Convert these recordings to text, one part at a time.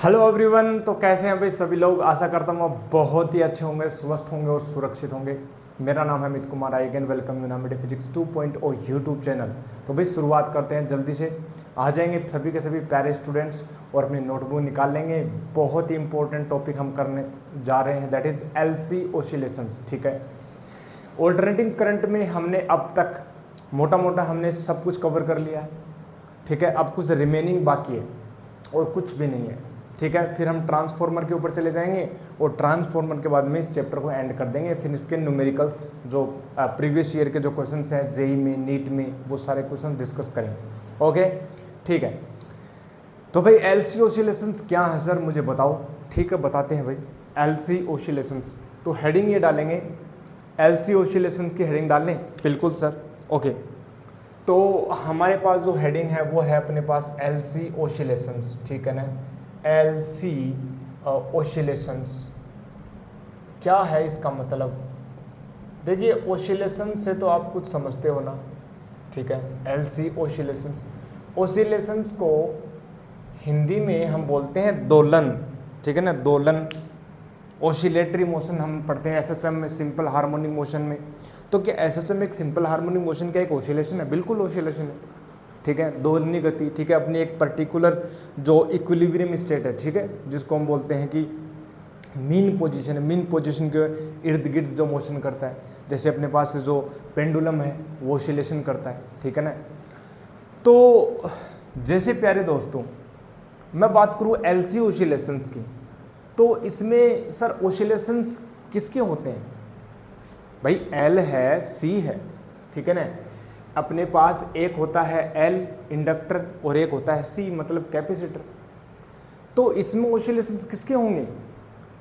Hello everyone. तो कैसे हैं भाई सभी लोग। आशा करता हूँ आप बहुत ही अच्छे होंगे, स्वस्थ होंगे और सुरक्षित होंगे। मेरा नाम है Amit Kumar. I again welcome you नामिड फिजिक्स 2.0 यूट्यूब चैनल। तो भाई शुरुआत करते हैं जल्दी से। आ जाएंगे सभी के सभी प्यारे स्टूडेंट्स और अपनी नोटबुक निकाल लेंगे। बहुत ही इंपॉर्टेंट टॉपिक हम करने जा रहे हैं, दैट इज एलसी ओसिलेशंस। ठीक है, ऑल्टरनेटिंग करंट में हमने अब तक मोटा मोटा हमने सब कुछ कवर कर लिया है। ठीक है, अब कुछ रिमेनिंग बाकी है और कुछ भी नहीं है। ठीक है, फिर हम ट्रांसफॉर्मर के ऊपर चले जाएंगे और ट्रांसफॉर्मर के बाद में इस चैप्टर को एंड कर देंगे। फिर इसके न्यूमेरिकल्स जो प्रीवियस ईयर के जो क्वेश्चंस हैं जेई में, नीट में, वो सारे क्वेश्चन डिस्कस करेंगे। ओके, ठीक है। तो भाई एलसी ओसिलेशंस क्या है सर, मुझे बताओ। ठीक है, बताते हैं भाई एलसी ओसिलेशंस। तो हेडिंग ये डालेंगे, एलसी ओसिलेशंस की हेडिंग डाल लें। बिल्कुल सर, ओके। तो हमारे पास जो हेडिंग है वो है अपने पास एलसी ओसिलेशंस। ठीक है ना, एलसी ओसिलेशंस क्या है इसका मतलब। देखिए ओसिलेशन से तो आप कुछ समझते हो ना। ठीक है, एलसी ओसिलेशंस, ओसिलेशंस को हिंदी में हम बोलते हैं दोलन। ठीक है ना, दोलन। ओसिलेटरी मोशन हम पढ़ते हैं एसएचएम में, सिंपल हार्मोनिक मोशन में। तो क्या एसएचएम एक सिंपल हार्मोनिक मोशन का एक ओसिलेशन है? बिल्कुल ओसिलेशन है। ठीक है, दोलनी गति। ठीक है, अपनी एक पर्टिकुलर जो इक्विलिब्रियम स्टेट है, ठीक है, जिसको हम बोलते हैं कि मीन पोजीशन है। मीन पोजीशन के इर्द गिर्द जो मोशन करता है, जैसे अपने पास जो पेंडुलम है वो ओसिलेशन करता है। ठीक है ना। तो जैसे प्यारे दोस्तों मैं बात करूँ एलसी ओसिलेशंस की, तो इसमें सर ओसिलेशंस किसके होते हैं? भाई एल है, सी है। ठीक है ना, अपने पास एक होता है एल इंडक्टर और एक होता है सी मतलब कैपेसिटर। तो इसमें ओसिलेशंस किसके होंगे?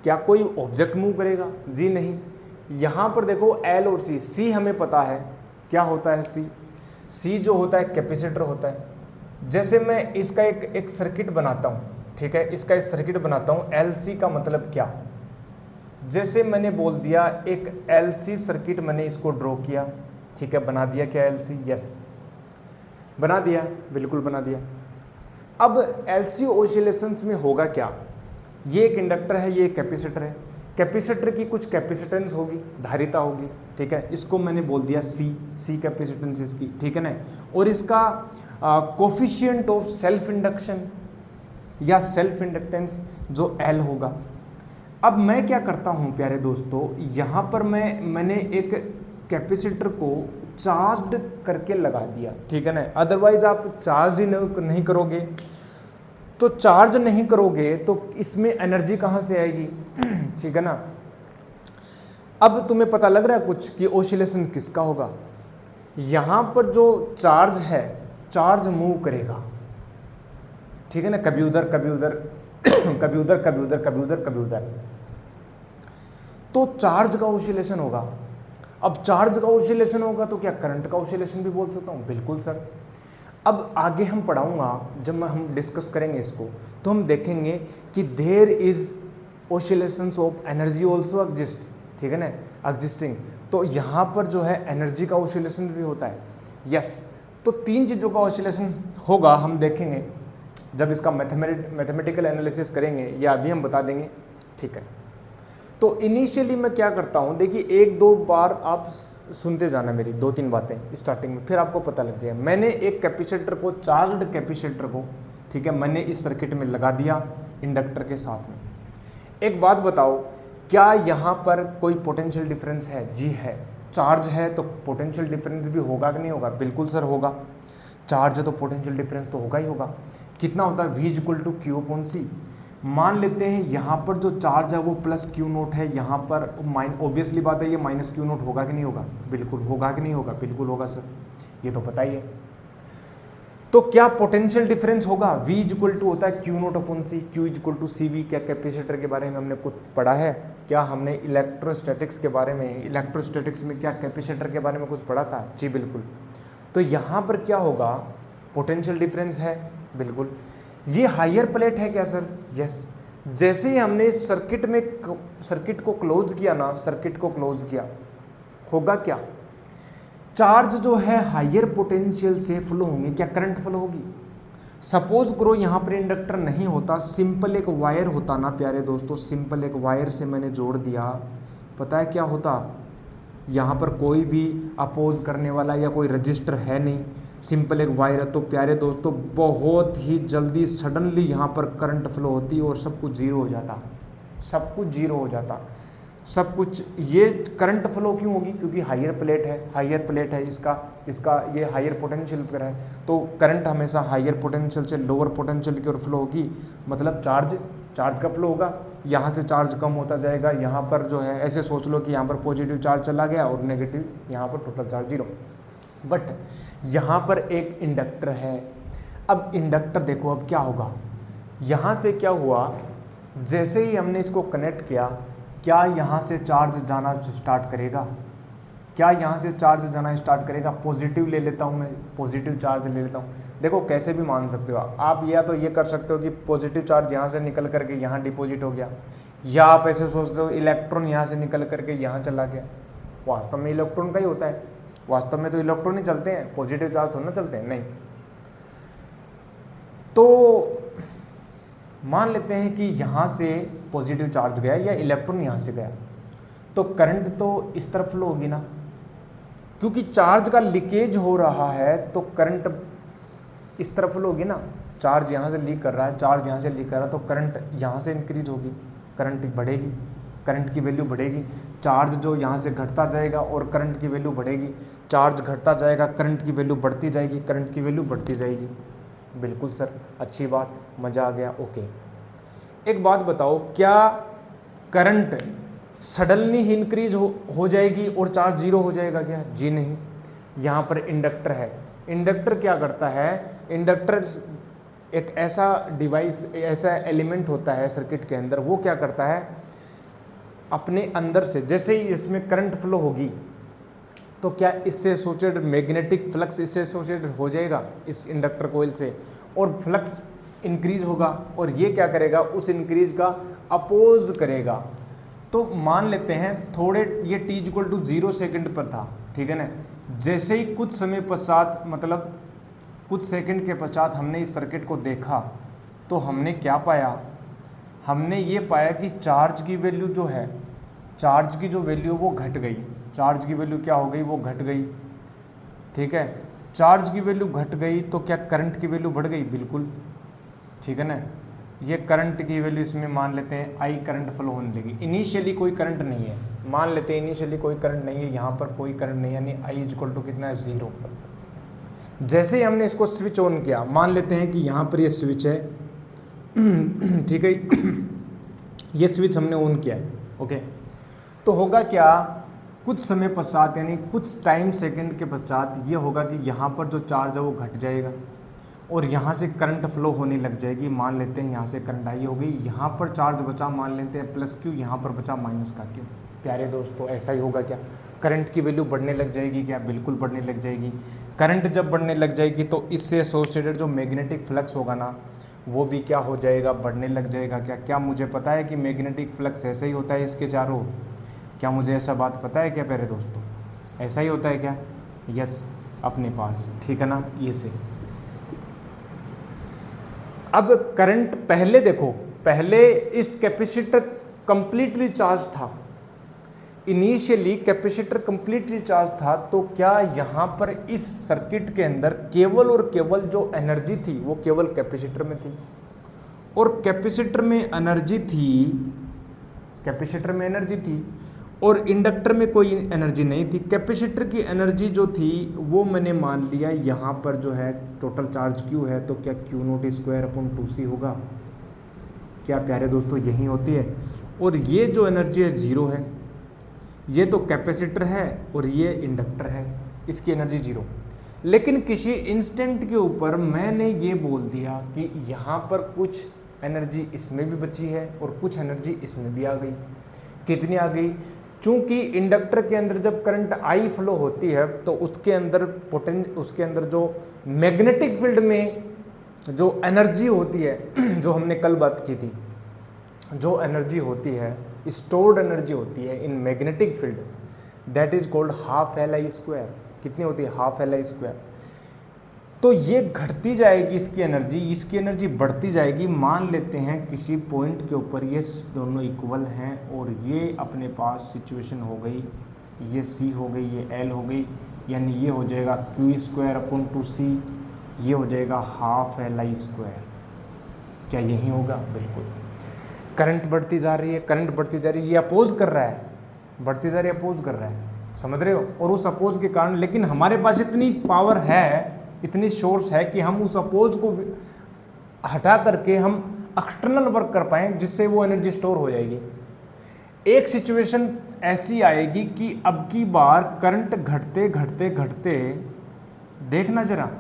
क्या कोई ऑब्जेक्ट मूव करेगा? जी नहीं। यहां पर देखो एल और सी, सी हमें पता है क्या होता है। सी सी जो होता है कैपेसिटर होता है। जैसे मैं इसका एक सर्किट बनाता हूं, ठीक है, इसका एक सर्किट बनाता हूं। एल सी का मतलब क्या? जैसे मैंने बोल दिया एक एलसी सर्किट, मैंने इसको ड्रॉ किया। ठीक है, बना दिया क्या एलसी? यस, बना दिया, बिल्कुल बना दिया। अब एलसी ओसिलेशंस में होगा क्या? ये एक इंडक्टर है, ये एक कैपेसिटर है। कैपेसिटर की कुछ कैपेसिटेंस होगी, धारिता होगी। ठीक है, इसको मैंने बोल दिया सी कैपेसिटेंस इसकी। ठीक है ना, और इसका कोफिशिएंट ऑफ सेल्फ इंडक्शन या सेल्फ इंडक्टेंस जो एल होगा। अब मैं क्या करता हूं प्यारे दोस्तों, यहां पर मैंने एक कैपेसिटर को चार्ज करके लगा दिया। ठीक है ना, अदरवाइज आप चार्ज ही नहीं करोगे, तो चार्ज नहीं करोगे तो इसमें एनर्जी कहां से आएगी? ठीक है ना। अब तुम्हें पता लग रहा है कुछ कि ओसिलेशन किसका होगा? यहां पर जो चार्ज है, चार्ज मूव करेगा। ठीक है ना, कभी उधर कभी उधर कभी उधर कभी उधर कभी उधर कभी उधर, तो चार्ज का ओसिलेशन होगा। अब चार्ज का ओसिलेशन होगा तो क्या करंट का ओसिलेशन भी बोल सकता हूं? बिल्कुल सर। अब आगे हम पढ़ाऊंगा, जब हम डिस्कस करेंगे इसको, तो हम देखेंगे कि there is oscillations of energy also exist. ठीक है ना, एग्जिस्टिंग। तो यहां पर जो है एनर्जी का ओसिलेशन भी होता है। यस, तो तीन चीजों का ओसिलेशन होगा, हम देखेंगे जब इसका मैथमेटिकल एनालिसिस करेंगे, या अभी हम बता देंगे। ठीक है, तो इनिशियली मैं क्या करता हूं, देखिए एक दो बार आप सुनते जाना मेरी दो तीन बातें स्टार्टिंग में, फिर आपको पता लग जाएगा। मैंने एक कैपेसिटर को, चार्ज्ड कैपेसिटर को, ठीक है, मैंने इस सर्किट में लगा दिया इंडक्टर के साथ में। एक बात बताओ, क्या यहां पर कोई पोटेंशियल डिफरेंस है? जी है। चार्ज है तो पोटेंशियल डिफरेंस भी होगा कि नहीं होगा? बिल्कुल सर होगा। चार्ज है तो पोटेंशियल डिफरेंस तो होगा ही होगा। कितना होता है? V equal to Q upon C. मान लेते हैं यहाँ पर जो चार्ज है वो प्लस क्यू नोट है, यहाँ पर ऑब्वियसली बात है ये माइनस क्यू नोट होगा कि नहीं होगा? बिल्कुल होगा कि नहीं होगा? बिल्कुल होगा सर, ये तो पता ही है। तो क्या पोटेंशियल डिफरेंस होगा? V इक्वल टू होता है Q naught upon C, Q equal to C V. क्या कैपेसिटर के बारे में हमने कुछ पढ़ा है? क्या हमने इलेक्ट्रोस्टैटिक्स के बारे में, इलेक्ट्रोस्टैटिक्स में क्या कैपेसिटर के बारे में कुछ पढ़ा था? जी बिल्कुल। तो यहाँ पर क्या होगा? पोटेंशियल डिफरेंस है, बिल्कुल। ये हायर प्लेट है क्या सर? यस। जैसे ही हमने इस सर्किट को क्लोज किया ना, सर्किट को क्लोज किया, होगा क्या? चार्ज जो है हायर पोटेंशियल से फ्लो होंगे। क्या करंट फ्लो होगी? सपोज करो यहाँ पर इंडक्टर नहीं होता, सिंपल एक वायर होता ना प्यारे दोस्तों, सिंपल एक वायर से मैंने जोड़ दिया, पता है क्या होता, यहाँ पर कोई भी अपोज करने वाला या कोई रजिस्टर है नहीं, सिंपल एक वायर है, तो प्यारे दोस्तों बहुत ही जल्दी सडनली यहाँ पर करंट फ्लो होती और सब कुछ जीरो हो जाता, सब कुछ जीरो हो जाता, सब कुछ। ये करंट फ्लो क्यों होगी, क्योंकि हायर प्लेट है इसका ये हायर पोटेंशियल पर है, तो करंट हमेशा हायर पोटेंशियल से लोअर पोटेंशियल की ओर फ्लो होगी, मतलब चार्ज का फ्लो होगा, यहाँ से चार्ज कम होता जाएगा, यहाँ पर जो है ऐसे सोच लो कि यहाँ पर पॉजिटिव चार्ज चला गया और नेगेटिव यहाँ पर टोटल चार्ज जीरो। बट यहाँ पर एक इंडक्टर है, अब इंडक्टर देखो अब क्या होगा, यहाँ से क्या हुआ, जैसे ही हमने इसको कनेक्ट किया, क्या यहाँ से चार्ज जाना स्टार्ट करेगा, क्या यहाँ से चार्ज जाना स्टार्ट करेगा, पॉजिटिव ले लेता हूँ मैं, पॉजिटिव चार्ज ले लेता हूँ। देखो कैसे भी मान सकते हो आप, या तो ये कर सकते हो कि पॉजिटिव चार्ज यहाँ से निकल करके यहाँ डिपॉजिट हो गया, या आप ऐसे सोचते हो इलेक्ट्रॉन यहाँ से निकल करके यहाँ चला गया, वास्तव में इलेक्ट्रॉन का ही होता है, वास्तव में तो इलेक्ट्रॉन ही चलते हैं, पॉजिटिव चार्ज थोड़ा ना चलते हैं, नहीं। तो मान लेते हैं कि यहाँ से पॉजिटिव चार्ज गया या इलेक्ट्रॉन यहाँ से गया, तो करंट तो इस तरफ फ्लो होगी ना, क्योंकि चार्ज का लीकेज हो रहा है तो करंट इस तरफ फ्लो होगी ना, चार्ज यहाँ से लीक कर रहा है, चार्ज यहाँ से लीक कर रहा है, तो करंट यहाँ से इंक्रीज होगी, करंट बढ़ेगी, करंट की वैल्यू बढ़ेगी, चार्ज जो यहाँ से घटता जाएगा और करंट की वैल्यू बढ़ेगी, चार्ज घटता जाएगा, करंट की वैल्यू बढ़ती जाएगी, करंट की वैल्यू बढ़ती जाएगी। बिल्कुल सर, अच्छी बात, मज़ा आ गया, ओके। एक बात बताओ, क्या करंट सडनली ही इंक्रीज हो जाएगी और चार्ज जीरो हो जाएगा क्या? जी नहीं। यहाँ पर इंडक्टर है, इंडक्टर क्या करता है, इंडक्टर एक ऐसा डिवाइस, ऐसा एलिमेंट होता है सर्किट के अंदर, वो क्या करता है अपने अंदर से, जैसे ही इसमें करंट फ्लो होगी तो क्या इससे एसोसिएटेड मैग्नेटिक फ्लक्स इससे एसोसिएटेड हो जाएगा इस इंडक्टर कोइल से, और फ्लक्स इंक्रीज होगा, और ये क्या करेगा, उस इंक्रीज का अपोज करेगा। तो मान लेते हैं थोड़े, ये t इक्वल टू 0 सेकेंड पर था, ठीक है ना, जैसे ही कुछ समय पश्चात, मतलब कुछ सेकंड के पश्चात हमने इस सर्किट को देखा, तो हमने क्या पाया, हमने ये पाया कि चार्ज की वैल्यू जो है, चार्ज की जो वैल्यू वो घट गई, चार्ज की वैल्यू क्या हो गई, वो घट गई, ठीक है। चार्ज की वैल्यू घट गई तो क्या करंट की वैल्यू बढ़ गई? बिल्कुल, ठीक है ना। ये करंट की वैल्यू इसमें मान लेते हैं आई करंट फ्लो होने लगी, इनिशियली कोई करंट नहीं है, मान लेते हैं इनिशियली कोई करंट नहीं है, यहाँ पर कोई करंट नहीं है, यानी आई इक्वल टू कितना है, 0। जैसे ही हमने इसको स्विच ऑन किया, मान लेते हैं कि यहाँ पर ये स्विच है, ठीक है, ये स्विच हमने ऑन किया है, ओके, तो होगा क्या, कुछ समय पश्चात यानी कुछ टाइम सेकंड के पश्चात ये होगा कि यहाँ पर जो चार्ज है वो घट जाएगा और यहाँ से करंट फ्लो होने लग जाएगी। मान लेते हैं यहाँ से करंट आई हो गई, यहाँ पर चार्ज बचा, मान लेते हैं प्लस क्यू, यहाँ पर बचा माइनस का क्यू। प्यारे दोस्तों ऐसा ही होगा क्या, करंट की वैल्यू बढ़ने लग जाएगी क्या? बिल्कुल बढ़ने लग जाएगी। करंट जब बढ़ने लग जाएगी तो इससे एसोसिएटेड जो मैग्नेटिक फ्लक्स होगा ना, वो भी क्या हो जाएगा, बढ़ने लग जाएगा। क्या मुझे पता है कि मैग्नेटिक फ्लक्स ऐसे ही होता है इसके चारों? क्या मुझे ऐसा बात पता है क्या प्यारे दोस्तों? ऐसा ही होता है क्या? यस, अपने पास, ठीक है ना। ये से अब करंट, पहले देखो, पहले इस कैपेसिटर कंप्लीटली चार्ज था, इनिशियली कैपेसिटर कंप्लीटली चार्ज था, तो क्या यहाँ पर इस सर्किट के अंदर केवल और केवल जो एनर्जी थी वो केवल कैपेसिटर में थी, और कैपेसिटर में एनर्जी थी, कैपेसिटर में एनर्जी थी और इंडक्टर में कोई एनर्जी नहीं थी। कैपेसिटर की एनर्जी जो थी वो मैंने मान लिया यहाँ पर जो है टोटल चार्ज Q है, तो क्या Q naught square upon 2C होगा? क्या प्यारे दोस्तों यही होती है। और ये जो एनर्जी है 0 है, ये तो कैपेसिटर है और ये इंडक्टर है, इसकी एनर्जी 0। लेकिन किसी इंस्टेंट के ऊपर मैंने ये बोल दिया कि यहाँ पर कुछ एनर्जी इसमें भी बची है और कुछ एनर्जी इसमें भी आ गई। कितनी आ गई? चूंकि इंडक्टर के अंदर जब करंट आई फ्लो होती है तो उसके अंदर जो मैग्नेटिक फील्ड में जो एनर्जी होती है, जो हमने कल बात की थी, जो एनर्जी होती है, स्टोर्ड एनर्जी होती है in magnetic field, that is called half L I square. कितनी होती है? हाफ एल आई स्क्वायर। तो ये घटती जाएगी इसकी एनर्जी बढ़ती जाएगी। मान लेते हैं किसी पॉइंट के ऊपर ये दोनों इक्वल हैं और ये अपने पास सिचुएशन हो गई, ये C हो गई, ये L हो गई, यानी ये हो जाएगा Q²/2C, ये हो जाएगा 12LI²। क्या यही होगा? बिल्कुल। करंट बढ़ती जा रही है, ये अपोज कर रहा है, बढ़ती जा रही है, अपोज कर रहा है, समझ रहे हो? और उस अपोज के कारण, लेकिन हमारे पास इतनी पावर है, इतनी सोर्स है कि हम उस अपोज को हटा करके हम एक्सटर्नल वर्क कर पाएं, जिससे वो एनर्जी स्टोर हो जाएगी। एक सिचुएशन ऐसी आएगी कि अब की बार करंट घटते घटते घटते, देखना जरा,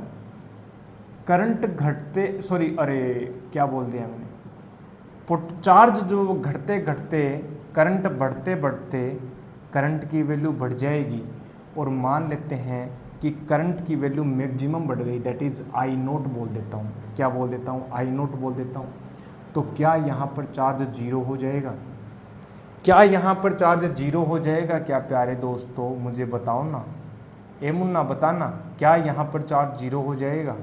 करंट घटते, सॉरी, अरे क्या बोल दिया मैंने, चार्ज जो घटते घटते, करंट बढ़ते बढ़ते करंट की वैल्यू बढ़ जाएगी, और मान लेते हैं कि करंट की वैल्यू मैक्सिमम बढ़ गई, दैट इज I0 बोल देता हूँ। क्या बोल देता हूँ? I0 बोल देता हूँ। तो क्या यहाँ पर चार्ज जीरो हो जाएगा? क्या यहाँ पर चार्ज जीरो हो जाएगा? क्या प्यारे दोस्तों मुझे बताओ ना, ए मुन्ना बताना, क्या यहाँ पर चार्ज जीरो हो जाएगा?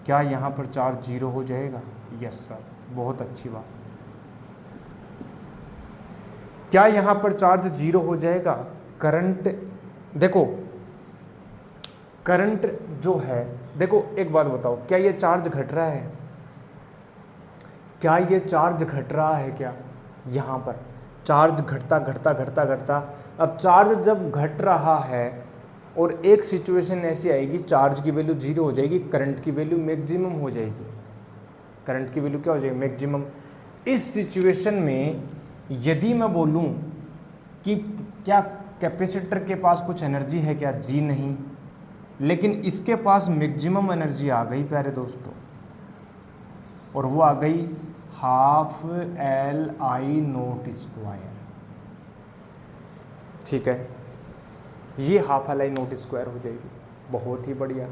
क्या यहाँ पर चार्ज जीरो हो जाएगा? यस सर, बहुत अच्छी बात। क्या यहाँ पर चार्ज जीरो हो जाएगा? करंट देखो, करंट जो है, देखो एक बात बताओ, क्या ये चार्ज घट रहा है? क्या ये चार्ज घट रहा है? क्या यहाँ पर चार्ज घटता घटता घटता घटता, अब चार्ज जब घट रहा है और एक सिचुएशन ऐसी आएगी, चार्ज की वैल्यू जीरो हो जाएगी, करंट की वैल्यू मैक्सिमम हो जाएगी। करंट की वैल्यू क्या हो जाएगी? मैक्सिमम। इस सिचुएशन में यदि मैं बोलूं कि क्या कैपेसिटर के पास कुछ एनर्जी है क्या? जी नहीं, लेकिन इसके पास मैक्सिमम एनर्जी आ गई प्यारे दोस्तों, और वो आ गई 12LI02। ठीक है, ये 12LI02 हो जाएगी। बहुत ही बढ़िया,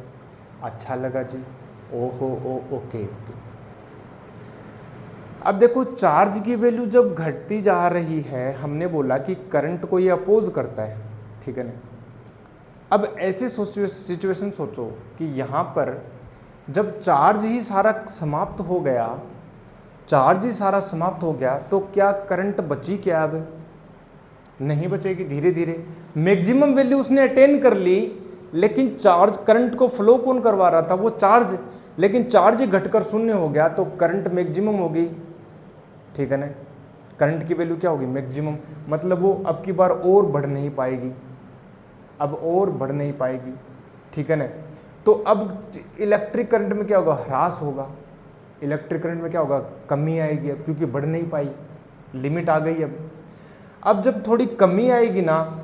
अच्छा लगा जी। ओहो ओके। अब देखो, चार्ज की वैल्यू जब घटती जा रही है, हमने बोला कि करंट को ये अपोज करता है, ठीक है ना। अब ऐसे सिचुएशन सोचो कि यहाँ पर जब चार्ज ही सारा समाप्त हो गया, तो क्या करंट बची क्या? अब नहीं बचेगी। धीरे धीरे मैक्सिमम वैल्यू उसने अटेन कर ली, लेकिन चार्ज, करंट को फ्लो कौन करवा रहा था? वो चार्ज। लेकिन चार्ज घटकर शून्य हो गया तो करंट मैक्सिमम होगी, ठीक है ना। करंट की वैल्यू क्या होगी? मैक्सिमम। मतलब वो अब की बार और बढ़ नहीं पाएगी, ठीक है ना। तो अब इलेक्ट्रिक करंट में क्या होगा? ह्रास होगा। इलेक्ट्रिक करंट में क्या होगा? कमी आएगी अब, क्योंकि बढ़ नहीं पाई, लिमिट आ गई। अब जब थोड़ी कमी आएगी ना,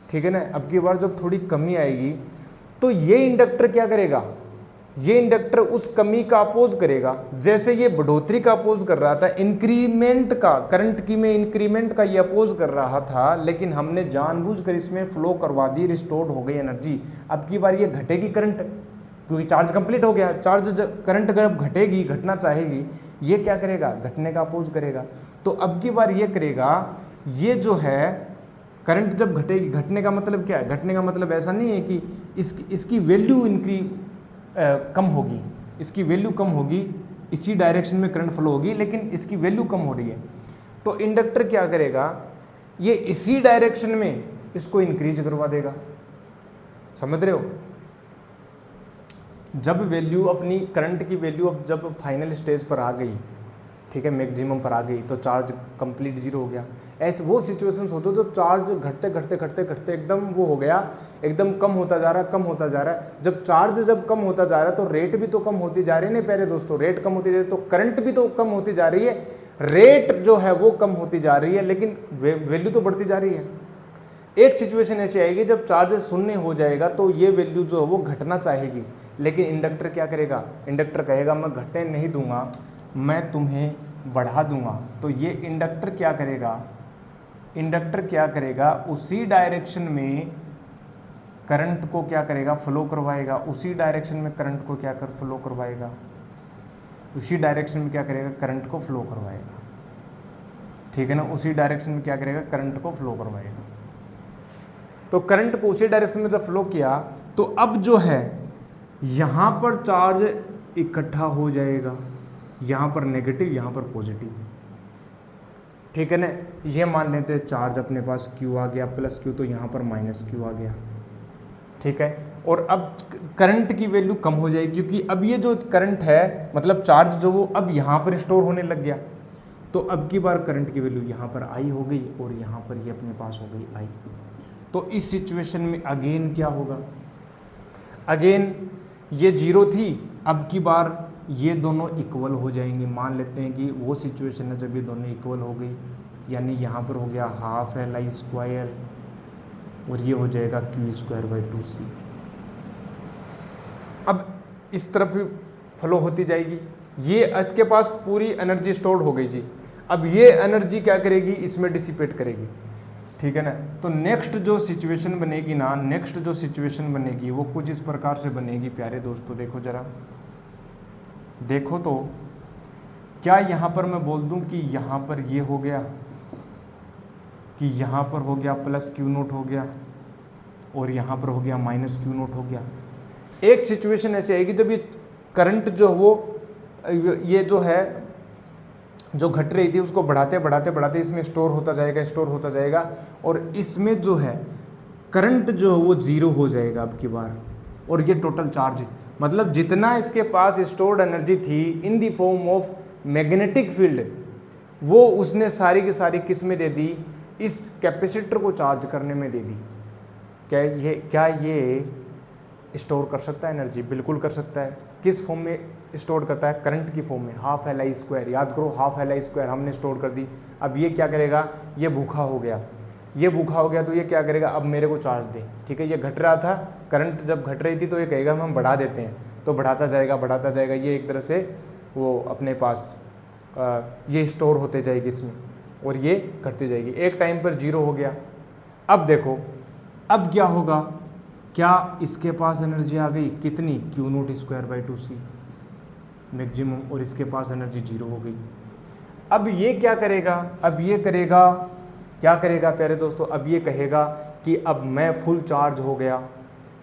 ठीक है ना, अब की बार जब थोड़ी कमी आएगी तो ये इंडक्टर क्या करेगा? ये इंडक्टर उस कमी का अपोज करेगा, जैसे ये बढ़ोतरी का अपोज कर रहा था, इंक्रीमेंट का, करंट की में इंक्रीमेंट का ये अपोज कर रहा था, लेकिन हमने जानबूझकर इसमें फ्लो करवा दी, रिस्टोर्ड हो गई एनर्जी। अब की बार ये घटेगी करंट, क्योंकि चार्ज कंप्लीट हो गया। करंट जब घटेगी, घटना चाहेगी, ये क्या करेगा? घटने का अपोज करेगा। तो अब की बार ये करेगा, ये जो है करंट जब घटेगी, घटने का मतलब क्या है? घटने का मतलब ऐसा नहीं है कि इसकी वैल्यू कम होगी, इसकी वैल्यू कम होगी, इसी डायरेक्शन में करंट फ्लो होगी, लेकिन इसकी वैल्यू कम हो रही है। तो इंडक्टर क्या करेगा? ये इसी डायरेक्शन में इसको इंक्रीज करवा देगा। समझ रहे हो? जब वैल्यू अपनी करंट की वैल्यू अब जब फाइनल स्टेज पर आ गई, ठीक है, मैक्सिमम पर आ गई, तो चार्ज कंप्लीट जीरो हो गया। ऐसे वो सिचुएशंस होते जब चार्ज घटते घटते घटते घटते एकदम वो हो गया, एकदम कम होता जा रहा है। जब चार्ज कम होता जा रहा है तो रेट भी तो कम होती जा रही है ना प्यारे दोस्तों। रेट कम होती जा रही है तो करंट भी तो कम होती जा रही है। रेट जो है वो कम होती जा रही है, लेकिन वैल्यू तो बढ़ती जा रही है। एक सिचुएशन ऐसी आएगी जब चार्ज शून्य हो जाएगा तो ये वैल्यू जो है वो घटना चाहेगी, लेकिन इंडक्टर क्या करेगा? इंडक्टर कहेगा मैं घटने नहीं दूंगा, मैं तुम्हें बढ़ा दूंगा। तो ये इंडक्टर क्या करेगा? उसी डायरेक्शन में करंट को क्या करेगा? फ्लो करवाएगा। उसी डायरेक्शन में करंट को क्या फ्लो करवाएगा? उसी डायरेक्शन में क्या करेगा? करंट को फ्लो करवाएगा, ठीक है ना। उसी डायरेक्शन में क्या करेगा? करंट को फ्लो करवाएगा। तो करंट को उसी डायरेक्शन में जब फ्लो किया तो अब जो है यहाँ पर चार्ज इकट्ठा हो जाएगा, यहाँ पर नेगेटिव, यहाँ पर पॉजिटिव, ठीक है ना। ये मान लेते हैं चार्ज अपने पास Q आ गया प्लस Q, तो यहाँ पर माइनस Q आ गया, ठीक है। और अब करंट की वैल्यू कम हो जाएगी, क्योंकि अब ये जो करंट है मतलब चार्ज जो वो अब यहाँ पर स्टोर होने लग गया, तो अब की बार करंट की वैल्यू यहाँ पर I हो गई और यहाँ पर ये अपने पास हो गई I। तो इस सिचुएशन में अगेन क्या होगा, अगेन ये जीरो थी, अब की बार ये दोनों इक्वल हो जाएंगे। मान लेते हैं कि वो सिचुएशन है जब ये दोनों इक्वल हो गई, यानी यहाँ पर हो गया हाफ LI स्क्वायर और ये हो जाएगा Q स्क्वायर बाई 2C। अब इस तरफ फ्लो होती जाएगी, ये इसके पास पूरी एनर्जी स्टोर्ड हो गई जी। अब ये एनर्जी क्या करेगी, इसमें डिसिपेट करेगी, ठीक है ना। तो नेक्स्ट जो सिचुएशन बनेगी ना, नेक्स्ट जो सिचुएशन बनेगी वो कुछ इस प्रकार से बनेगी प्यारे दोस्तों। देखो जरा, देखो तो क्या यहाँ पर मैं बोल दूं कि यहाँ पर ये हो गया, कि यहाँ पर हो गया प्लस Q नोट हो गया और यहाँ पर हो गया माइनस Q नोट हो गया। एक सिचुएशन ऐसी आएगी जब ये करंट जो वो ये जो है जो घट रही थी उसको बढ़ाते बढ़ाते बढ़ाते इसमें स्टोर होता जाएगा, स्टोर होता जाएगा, और इसमें जो है करंट जो वो जीरो हो जाएगा अब की बार। और ये टोटल चार्ज मतलब जितना इसके पास स्टोर्ड एनर्जी थी in the form of magnetic field, वो उसने सारी की सारी किस में दे दी, इस कैपेसिटर को चार्ज करने में दे दी। क्या ये स्टोर कर सकता है एनर्जी? बिल्कुल कर सकता है। किस फॉर्म में स्टोर करता है? करंट की फॉर्म में, हाफ LI स्क्वायर। याद करो, हाफ LI स्क्वायर हमने स्टोर कर दी। अब ये क्या करेगा, ये भूखा हो गया, ये भूखा हो गया तो ये क्या करेगा, अब मेरे को चार्ज दे, ठीक है। ये घट रहा था, करंट जब घट रही थी तो ये कहेगा हम बढ़ा देते हैं, तो बढ़ाता जाएगा, ये एक तरह से वो अपने पास ये स्टोर होते जाएगी इसमें और ये घटती जाएगी। एक टाइम पर जीरो हो गया। अब देखो अब क्या होगा, क्या इसके पास एनर्जी आ गई कितनी, Q naught square by 2C maximum, और इसके पास एनर्जी जीरो हो गई। अब ये क्या करेगा, अब ये करेगा क्या करेगा प्यारे दोस्तों, अब ये कहेगा कि अब मैं फुल चार्ज हो गया,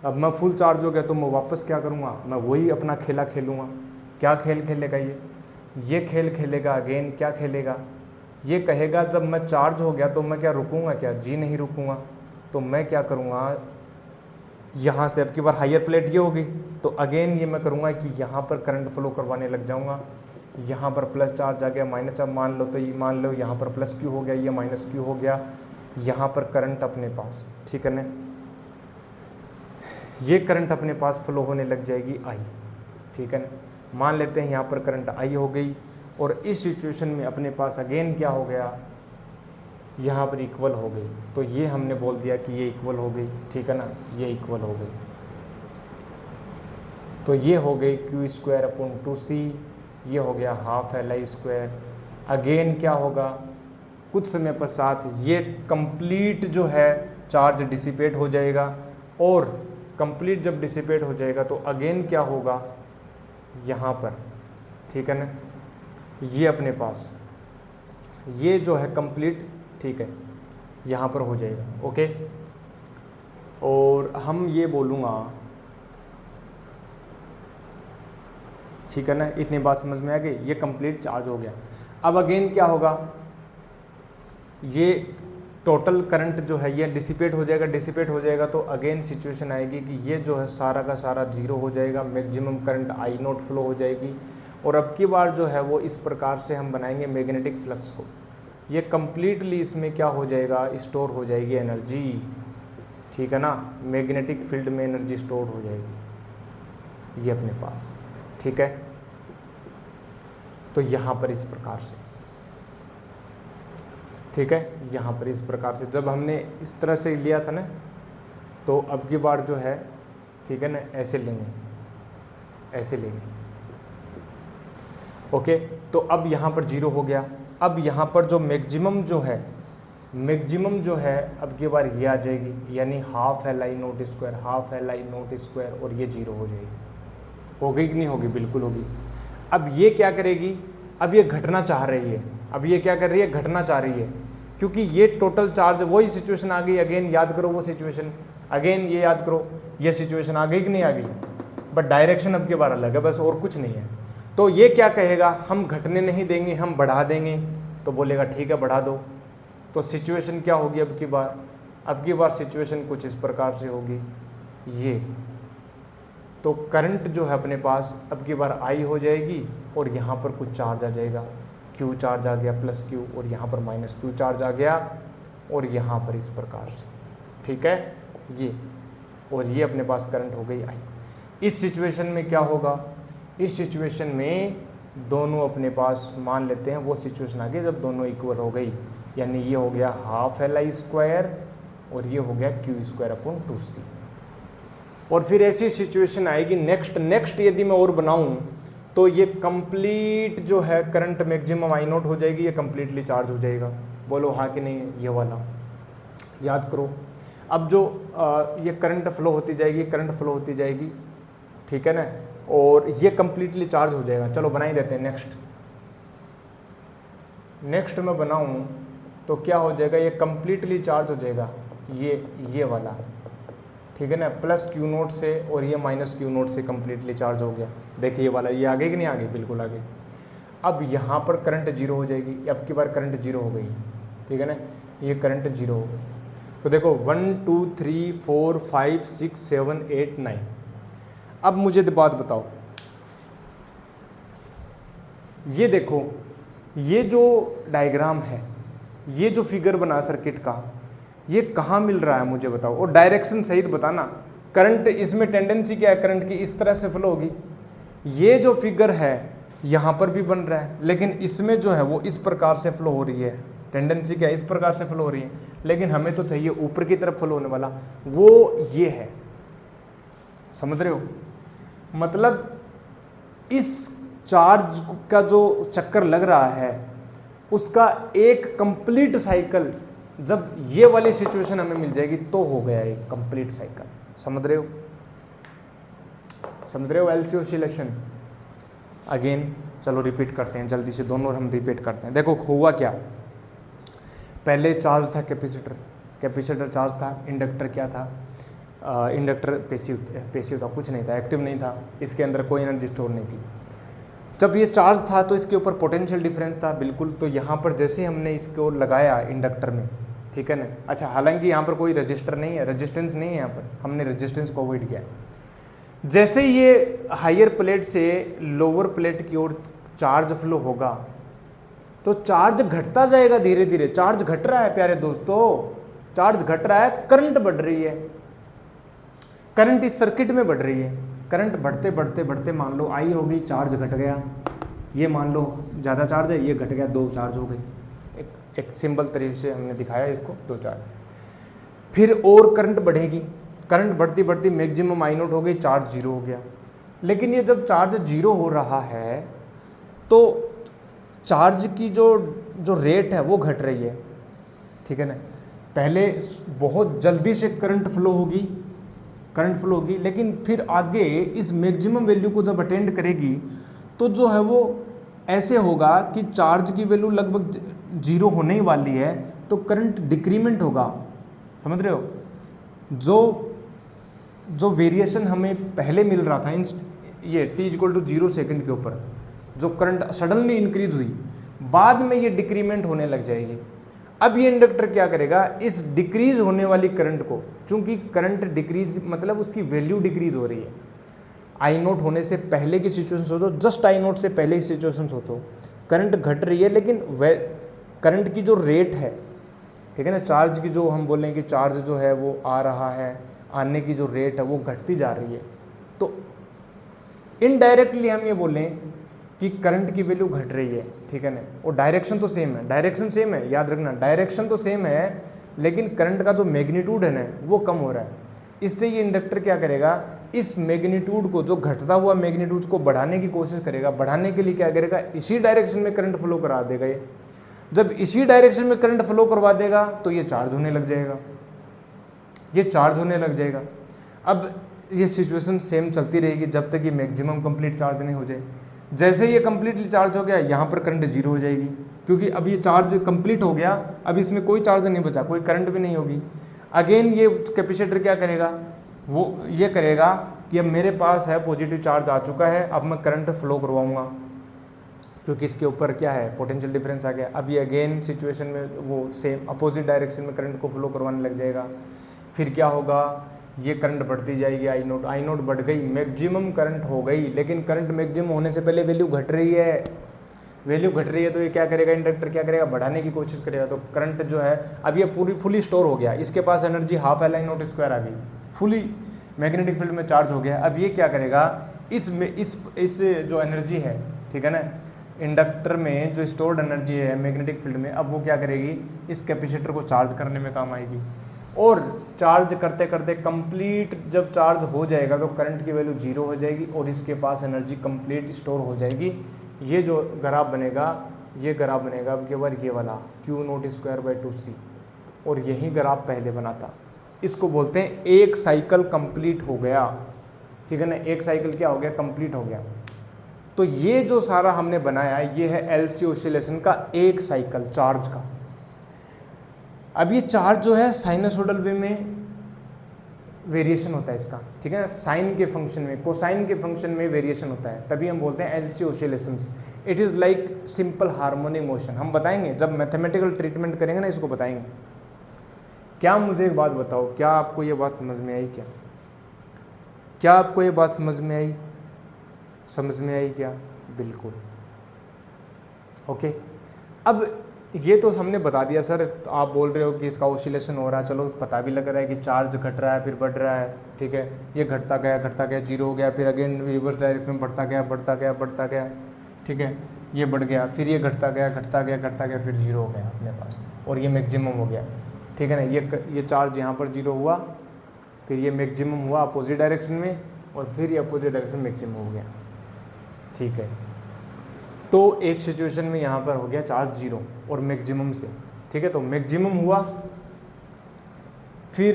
अब मैं फुल चार्ज हो गया तो मैं वापस क्या करूँगा, मैं वही अपना खेला खेलूँगा। क्या खेल खेलेगा ये खेल खेलेगा अगेन, क्या खेलेगा, ये कहेगा जब मैं चार्ज हो गया तो मैं क्या रुकूँगा, क्या जी नहीं रुकूँगा, तो मैं क्या करूँगा, यहाँ से अब की बार हायर प्लेट ये होगी तो अगेन ये मैं करूँगा कि यहाँ पर करंट फ्लो करवाने लग जाऊँगा। यहाँ पर प्लस चार्ज आ गया, माइनस, अब मान लो तो ये मान लो यहाँ पर प्लस Q हो गया, ये माइनस Q हो गया, यहाँ पर करंट अपने पास, ठीक है ना, ये करंट अपने पास फ्लो होने लग जाएगी I, ठीक है ना। मान लेते हैं यहाँ पर करंट I हो गई और इस सिचुएशन में अपने पास अगेन क्या हो गया, यहाँ पर इक्वल हो गई, तो ये हमने बोल दिया कि ये इक्वल हो गई, ठीक है ना, ये इक्वल हो गई, तो ये हो गई Q स्क्वायर अपॉन 2C, ये हो गया हाफ LI स्क्वायर। अगेन क्या होगा, कुछ समय पश्चात ये कंप्लीट जो है चार्ज डिसिपेट हो जाएगा, और कंप्लीट जब डिसिपेट हो जाएगा तो अगेन क्या होगा यहाँ पर, ठीक है ना, ये अपने पास ये जो है कंप्लीट, ठीक है, यहाँ पर हो जाएगा, ओके। और हम ये बोलूँगा, ठीक है ना, इतनी बात समझ में आ गई, ये कंप्लीट चार्ज हो गया। अब अगेन क्या होगा, ये टोटल करंट जो है ये डिसिपेट हो जाएगा, डिसिपेट हो जाएगा तो अगेन सिचुएशन आएगी कि ये जो है सारा का सारा जीरो हो जाएगा, maximum current I note flow हो जाएगी, और अब की बार जो है वो इस प्रकार से हम बनाएंगे मैग्नेटिक फ्लक्स को, ये कंप्लीटली इसमें क्या हो जाएगा, स्टोर हो जाएगी एनर्जी, ठीक है ना, मैग्नेटिक फील्ड में एनर्जी स्टोर हो जाएगी ये अपने पास, ठीक है। तो यहाँ पर इस प्रकार से, ठीक है, यहाँ पर इस प्रकार से जब हमने इस तरह से लिया था ना, तो अब की बार जो है, ठीक है ना, ऐसे लेंगे, ऐसे लेंगे, ओके। तो अब यहाँ पर जीरो हो गया। अब यहाँ पर जो मैक्सिमम जो है, मैक्सिमम जो है अब की बार ये आ जाएगी, यानी half LI note square, half LI note square, और ये जीरो हो जाएगी। हो गई कि नहीं होगी? बिल्कुल होगी। अब ये क्या करेगी, अब ये घटना चाह रही है, अब ये क्या कर रही है, घटना चाह रही है, क्योंकि ये टोटल चार्ज, वही सिचुएशन आ गई अगेन, याद करो वो सिचुएशन, अगेन ये याद करो, ये सिचुएशन आ गई कि नहीं आ गई, बट डायरेक्शन अब की बार अलग है, बस और कुछ नहीं है। तो ये क्या कहेगा, हम घटने नहीं देंगे, हम बढ़ा देंगे। तो बोलेगा ठीक है बढ़ा दो। तो सिचुएशन क्या होगी अब की बार सिचुएशन कुछ इस प्रकार से होगी ये। तो करंट जो है अपने पास अब की बार आई हो जाएगी और यहाँ पर कुछ चार्ज आ जाएगा, Q चार्ज आ गया प्लस Q, और यहाँ पर माइनस Q चार्ज आ गया, और यहाँ पर इस प्रकार से, ठीक है ये। और ये अपने पास करंट हो गई आई। इस सिचुएशन में क्या होगा, इस सिचुएशन में दोनों अपने पास मान लेते हैं वो सिचुएशन आ गई जब दोनों इक्वल हो गई, यानी ये हो गया हाफ Li² और ये हो गया Q²/2C। और फिर ऐसी सिचुएशन आएगी नेक्स्ट यदि मैं और बनाऊं तो ये कंप्लीट जो है करंट मैक्सिमम I0 हो जाएगी, ये कंप्लीटली चार्ज हो जाएगा। बोलो हाँ कि नहीं, ये वाला याद करो। अब जो ये करंट फ्लो होती जाएगी, ठीक है ना, और ये कंप्लीटली चार्ज हो जाएगा। चलो बना ही देते हैं नेक्स्ट मैं बनाऊं तो क्या हो जाएगा, ये कंप्लीटली चार्ज हो जाएगा, ये वाला, ठीक है ना, प्लस Q0 से और ये माइनस Q0 से कंप्लीटली चार्ज हो गया। देखिए ये वाला, ये आगे कि नहीं आगे, बिल्कुल आगे। अब यहाँ पर करंट जीरो हो जाएगी, अब की बार करंट जीरो हो गई, ठीक है ना, ये करंट जीरो हो गई। तो देखो 1 2 3 4 5 6 7 8 9। अब मुझे बात बताओ, ये देखो, ये जो डायग्राम है, ये जो फिगर बना सर्किट का, ये कहाँ मिल रहा है मुझे बताओ, और डायरेक्शन सहित बताना। करंट इसमें टेंडेंसी क्या है, करंट की इस तरह से फ्लो होगी। ये जो फिगर है यहाँ पर भी बन रहा है, लेकिन इसमें जो है वो इस प्रकार से फ्लो हो रही है। टेंडेंसी क्या है, इस प्रकार से फ्लो हो रही है, लेकिन हमें तो चाहिए ऊपर की तरफ फ्लो होने वाला, वो ये है। समझ रहे हो, मतलब इस चार्ज का जो चक्कर लग रहा है उसका एक कंप्लीट साइकिल जब ये वाली सिचुएशन हमें मिल जाएगी तो हो गया एक कंप्लीट साइकिल। समझ रहे हो एलसी ऑसिलेशन। अगेन चलो रिपीट करते हैं जल्दी से, दोनों हम रिपीट करते हैं। देखो हुआ क्या, पहले चार्ज था कैपेसिटर चार्ज था, इंडक्टर क्या था, इंडक्टर पैसिव था, कुछ नहीं था, एक्टिव नहीं था, इसके अंदर कोई एनर्जी स्टोर नहीं थी। जब ये चार्ज था तो इसके ऊपर पोटेंशियल डिफरेंस था बिल्कुल। तो यहाँ पर जैसे हमने इसको लगाया इंडक्टर में, ठीक है ना, अच्छा हालांकि यहाँ पर कोई रजिस्टर नहीं है, रेजिस्टेंस नहीं है, यहाँ पर हमने रेजिस्टेंस को अवॉइड किया। जैसे ये हायर प्लेट से लोअर प्लेट की ओर चार्ज फ्लो होगा तो चार्ज घटता जाएगा धीरे धीरे। चार्ज घट रहा है प्यारे दोस्तों, चार्ज घट रहा है, करंट बढ़ रही है, करंट इस सर्किट में बढ़ रही है। करंट बढ़ते बढ़ते बढ़ते मान लो आई हो गई, चार्ज घट गया, ये मान लो ज़्यादा चार्ज है, ये घट गया, 2 चार्ज हो गई। एक सिंपल तरीके से हमने दिखाया इसको, 2 चार्ज। फिर और करंट बढ़ेगी, करंट बढ़ती बढ़ती मैक्सिमम I0 हो गई, चार्ज जीरो हो गया। लेकिन ये जब चार्ज जीरो हो रहा है तो चार्ज की जो रेट है वो घट रही है, ठीक है ना। पहले बहुत जल्दी से करंट फ्लो होगी, लेकिन फिर आगे इस मैक्सिमम वैल्यू को जब अटेंड करेगी तो जो है वो ऐसे होगा कि चार्ज की वैल्यू लगभग जीरो होने ही वाली है, तो करंट डिक्रीमेंट होगा। समझ रहे हो, जो वेरिएशन हमें पहले मिल रहा था ये t=0 सेकंड के ऊपर जो करंट सडनली इंक्रीज हुई, बाद में ये डिक्रीमेंट होने लग जाएगी। अब ये इंडक्टर क्या करेगा, इस डिक्रीज होने वाली करंट को, चूंकि करंट डिक्रीज मतलब उसकी वैल्यू डिक्रीज हो रही है, I0 होने से पहले की सिचुएशन सोचो, जस्ट I0 से पहले की सिचुएशन सोचो, करंट घट रही है लेकिन करंट की जो रेट है, ठीक है ना, चार्ज की जो हम बोलें कि चार्ज जो है वो आ रहा है, आने की जो रेट है वो घटती जा रही है। तो इनडायरेक्टली हम ये बोलें कि करंट की वैल्यू घट रही है, ठीक है ना, और डायरेक्शन तो सेम है, डायरेक्शन सेम है, याद रखना डायरेक्शन तो सेम है, लेकिन करंट का जो मैग्नीट्यूड है ना वो कम हो रहा है। इससे ये इंडक्टर क्या करेगा, इस मैग्नीट्यूड को, जो घटता हुआ मैग्नीट्यूड को बढ़ाने की कोशिश करेगा। बढ़ाने के लिए क्या करेगा, इसी डायरेक्शन में करंट फ्लो करा देगा। ये जब इसी डायरेक्शन में करंट फ्लो करवा देगा तो ये चार्ज होने लग जाएगा, अब ये सिचुएशन सेम चलती रहेगी जब तक ये मैक्सिमम कंप्लीट चार्ज नहीं हो जाए। जैसे ये कंप्लीटली चार्ज हो गया, यहाँ पर करंट जीरो हो जाएगी, क्योंकि अब ये चार्ज कंप्लीट हो गया, अब इसमें कोई चार्ज नहीं बचा, कोई करंट भी नहीं होगी। अगेन ये कैपेसिटर क्या करेगा, वो ये करेगा कि अब मेरे पास है पॉजिटिव चार्ज आ चुका है, अब मैं करंट फ्लो करवाऊंगा क्योंकि इसके ऊपर क्या है, पोटेंशियल डिफरेंस आ गया। अब ये अगेन सिचुएशन में वो सेम अपोजिट डायरेक्शन में करंट को फ्लो करवाने लग जाएगा। फिर क्या होगा, ये करंट बढ़ती जाएगी, आई नोट बढ़ गई, मैक्सिमम करंट हो गई। लेकिन करंट मैक्सिमम होने से पहले वैल्यू घट रही है, वैल्यू घट रही है तो ये क्या करेगा, इंडक्टर क्या करेगा, बढ़ाने की कोशिश करेगा। तो करंट जो है अब ये पूरी फुली स्टोर हो गया, इसके पास energy half L I naught square आ गई, फुली मैग्नेटिक फील्ड में चार्ज हो गया। अब ये क्या करेगा, इस जो एनर्जी है, ठीक है ना, इंडक्टर में जो स्टोर्ड एनर्जी है मैग्नेटिक फील्ड में, अब वो क्या करेगी, इस कैपेसिटर को चार्ज करने में काम आएगी। और चार्ज करते करते कंप्लीट जब चार्ज हो जाएगा तो करंट की वैल्यू 0 हो जाएगी और इसके पास एनर्जी कंप्लीट स्टोर हो जाएगी। ये जो ग्राफ बनेगा, ये ग्राफ बनेगा अब केवल ये वाला Q0²/2C, और यही ग्राफ पहले बना था। इसको बोलते हैं एक साइकिल कंप्लीट हो गया, ठीक है ना, एक साइकिल क्या हो गया, कंप्लीट हो गया। तो ये जो सारा हमने बनाया ये है एलसी ऑसिलेशन का एक साइकिल चार्ज का। अब ये चार्ज जो है साइनसोइडल वे में वेरिएशन होता है इसका, ठीक है ना, साइन के फंक्शन में, कोसाइन के फंक्शन में वेरिएशन होता है, तभी हम बोलते हैं LC oscillations. It is like simple harmonic motion. हम बताएंगे जब मैथमेटिकल ट्रीटमेंट करेंगे ना, इसको बताएंगे। क्या मुझे एक बात बताओ, क्या आपको ये बात समझ में आई? क्या आपको ये बात समझ में आई? समझ में आई क्या? बिल्कुल ओके। अब ये तो हमने बता दिया सर, आप बोल रहे हो कि इसका ऑसिलेशन हो रहा है, चलो पता भी लग रहा है कि चार्ज घट रहा है फिर बढ़ रहा है, ठीक है, ये घटता गया 0 हो गया, फिर अगेन रिवर्स डायरेक्शन में बढ़ता गया, ठीक है, ये बढ़ गया, फिर ये घटता गया, फिर 0 हो गया अपने पास, और ये मैक्सिमम हो गया, ठीक है ना। ये चार्ज यहाँ पर 0 हुआ, फिर ये मैक्सिमम हुआ अपोजिट डायरेक्शन में, और फिर ये अपोजिट डायरेक्शन में मैक्सिमम हो गया, ठीक है। तो एक सिचुएशन में यहाँ पर हो गया चार्ज 0 और मैक्सिमम से, ठीक है, तो मैक्सिमम हुआ, फिर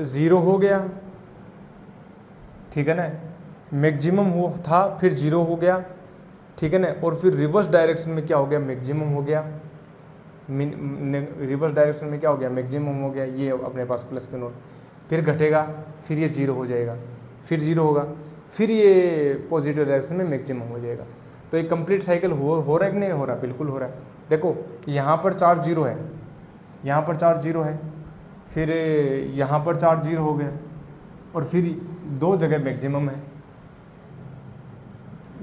0 हो गया, ठीक है ना, मैक्सिमम हुआ था फिर 0 हो गया, ठीक है ना, और फिर रिवर्स डायरेक्शन में क्या हो गया, मैक्सिमम हो गया, रिवर्स डायरेक्शन में क्या हो गया, मैक्सिमम हो गया, ये अपने पास प्लस के नोट, फिर घटेगा, फिर ये 0 हो जाएगा, फिर 0 होगा, फिर ये पॉजिटिव डायरेक्शन में मैक्सिमम हो जाएगा। तो एक कंप्लीट साइकिल हो रहा है कि नहीं हो रहा? बिल्कुल हो रहा है। देखो यहाँ पर चार्ज 0 है, यहाँ पर चार्ज 0 है, फिर यहाँ पर चार्ज 0 हो गया, और फिर 2 जगह मैक्सिमम है।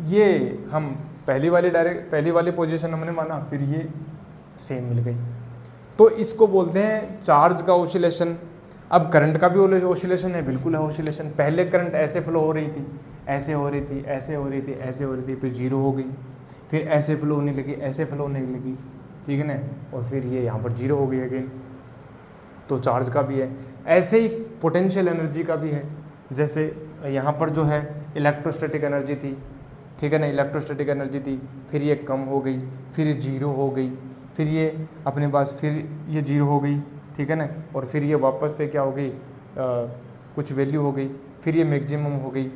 ये हम पहली वाली पोजीशन हमने माना, फिर ये सेम मिल गई, तो इसको बोलते हैं चार्ज का ऑसिलेशन। अब करंट का भी ऑसिलेशन है, बिल्कुल है ऑसिलेशन। पहले करंट ऐसे फ्लो हो रही थी, ऐसे हो रही थी, ऐसे हो रही थी, ऐसे हो रही थी, फिर 0 हो गई, फिर ऐसे फ्लो होने लगी, ऐसे फ्लो होने लगी, ठीक है ना, और फिर ये यहाँ पर 0 हो गई अगेन। तो चार्ज का भी है, ऐसे ही पोटेंशियल एनर्जी का भी है। जैसे यहाँ पर जो है इलेक्ट्रोस्टैटिक एनर्जी थी, ठीक है ना, इलेक्ट्रोस्टैटिक एनर्जी थी, फिर ये कम हो गई, फिर ये 0 हो गई, फिर ये अपने पास फिर ये 0 हो गई, ठीक है ना, और फिर ये वापस से क्या हो गई, कुछ वैल्यू हो गई, फिर ये मैक्सिमम हो गई,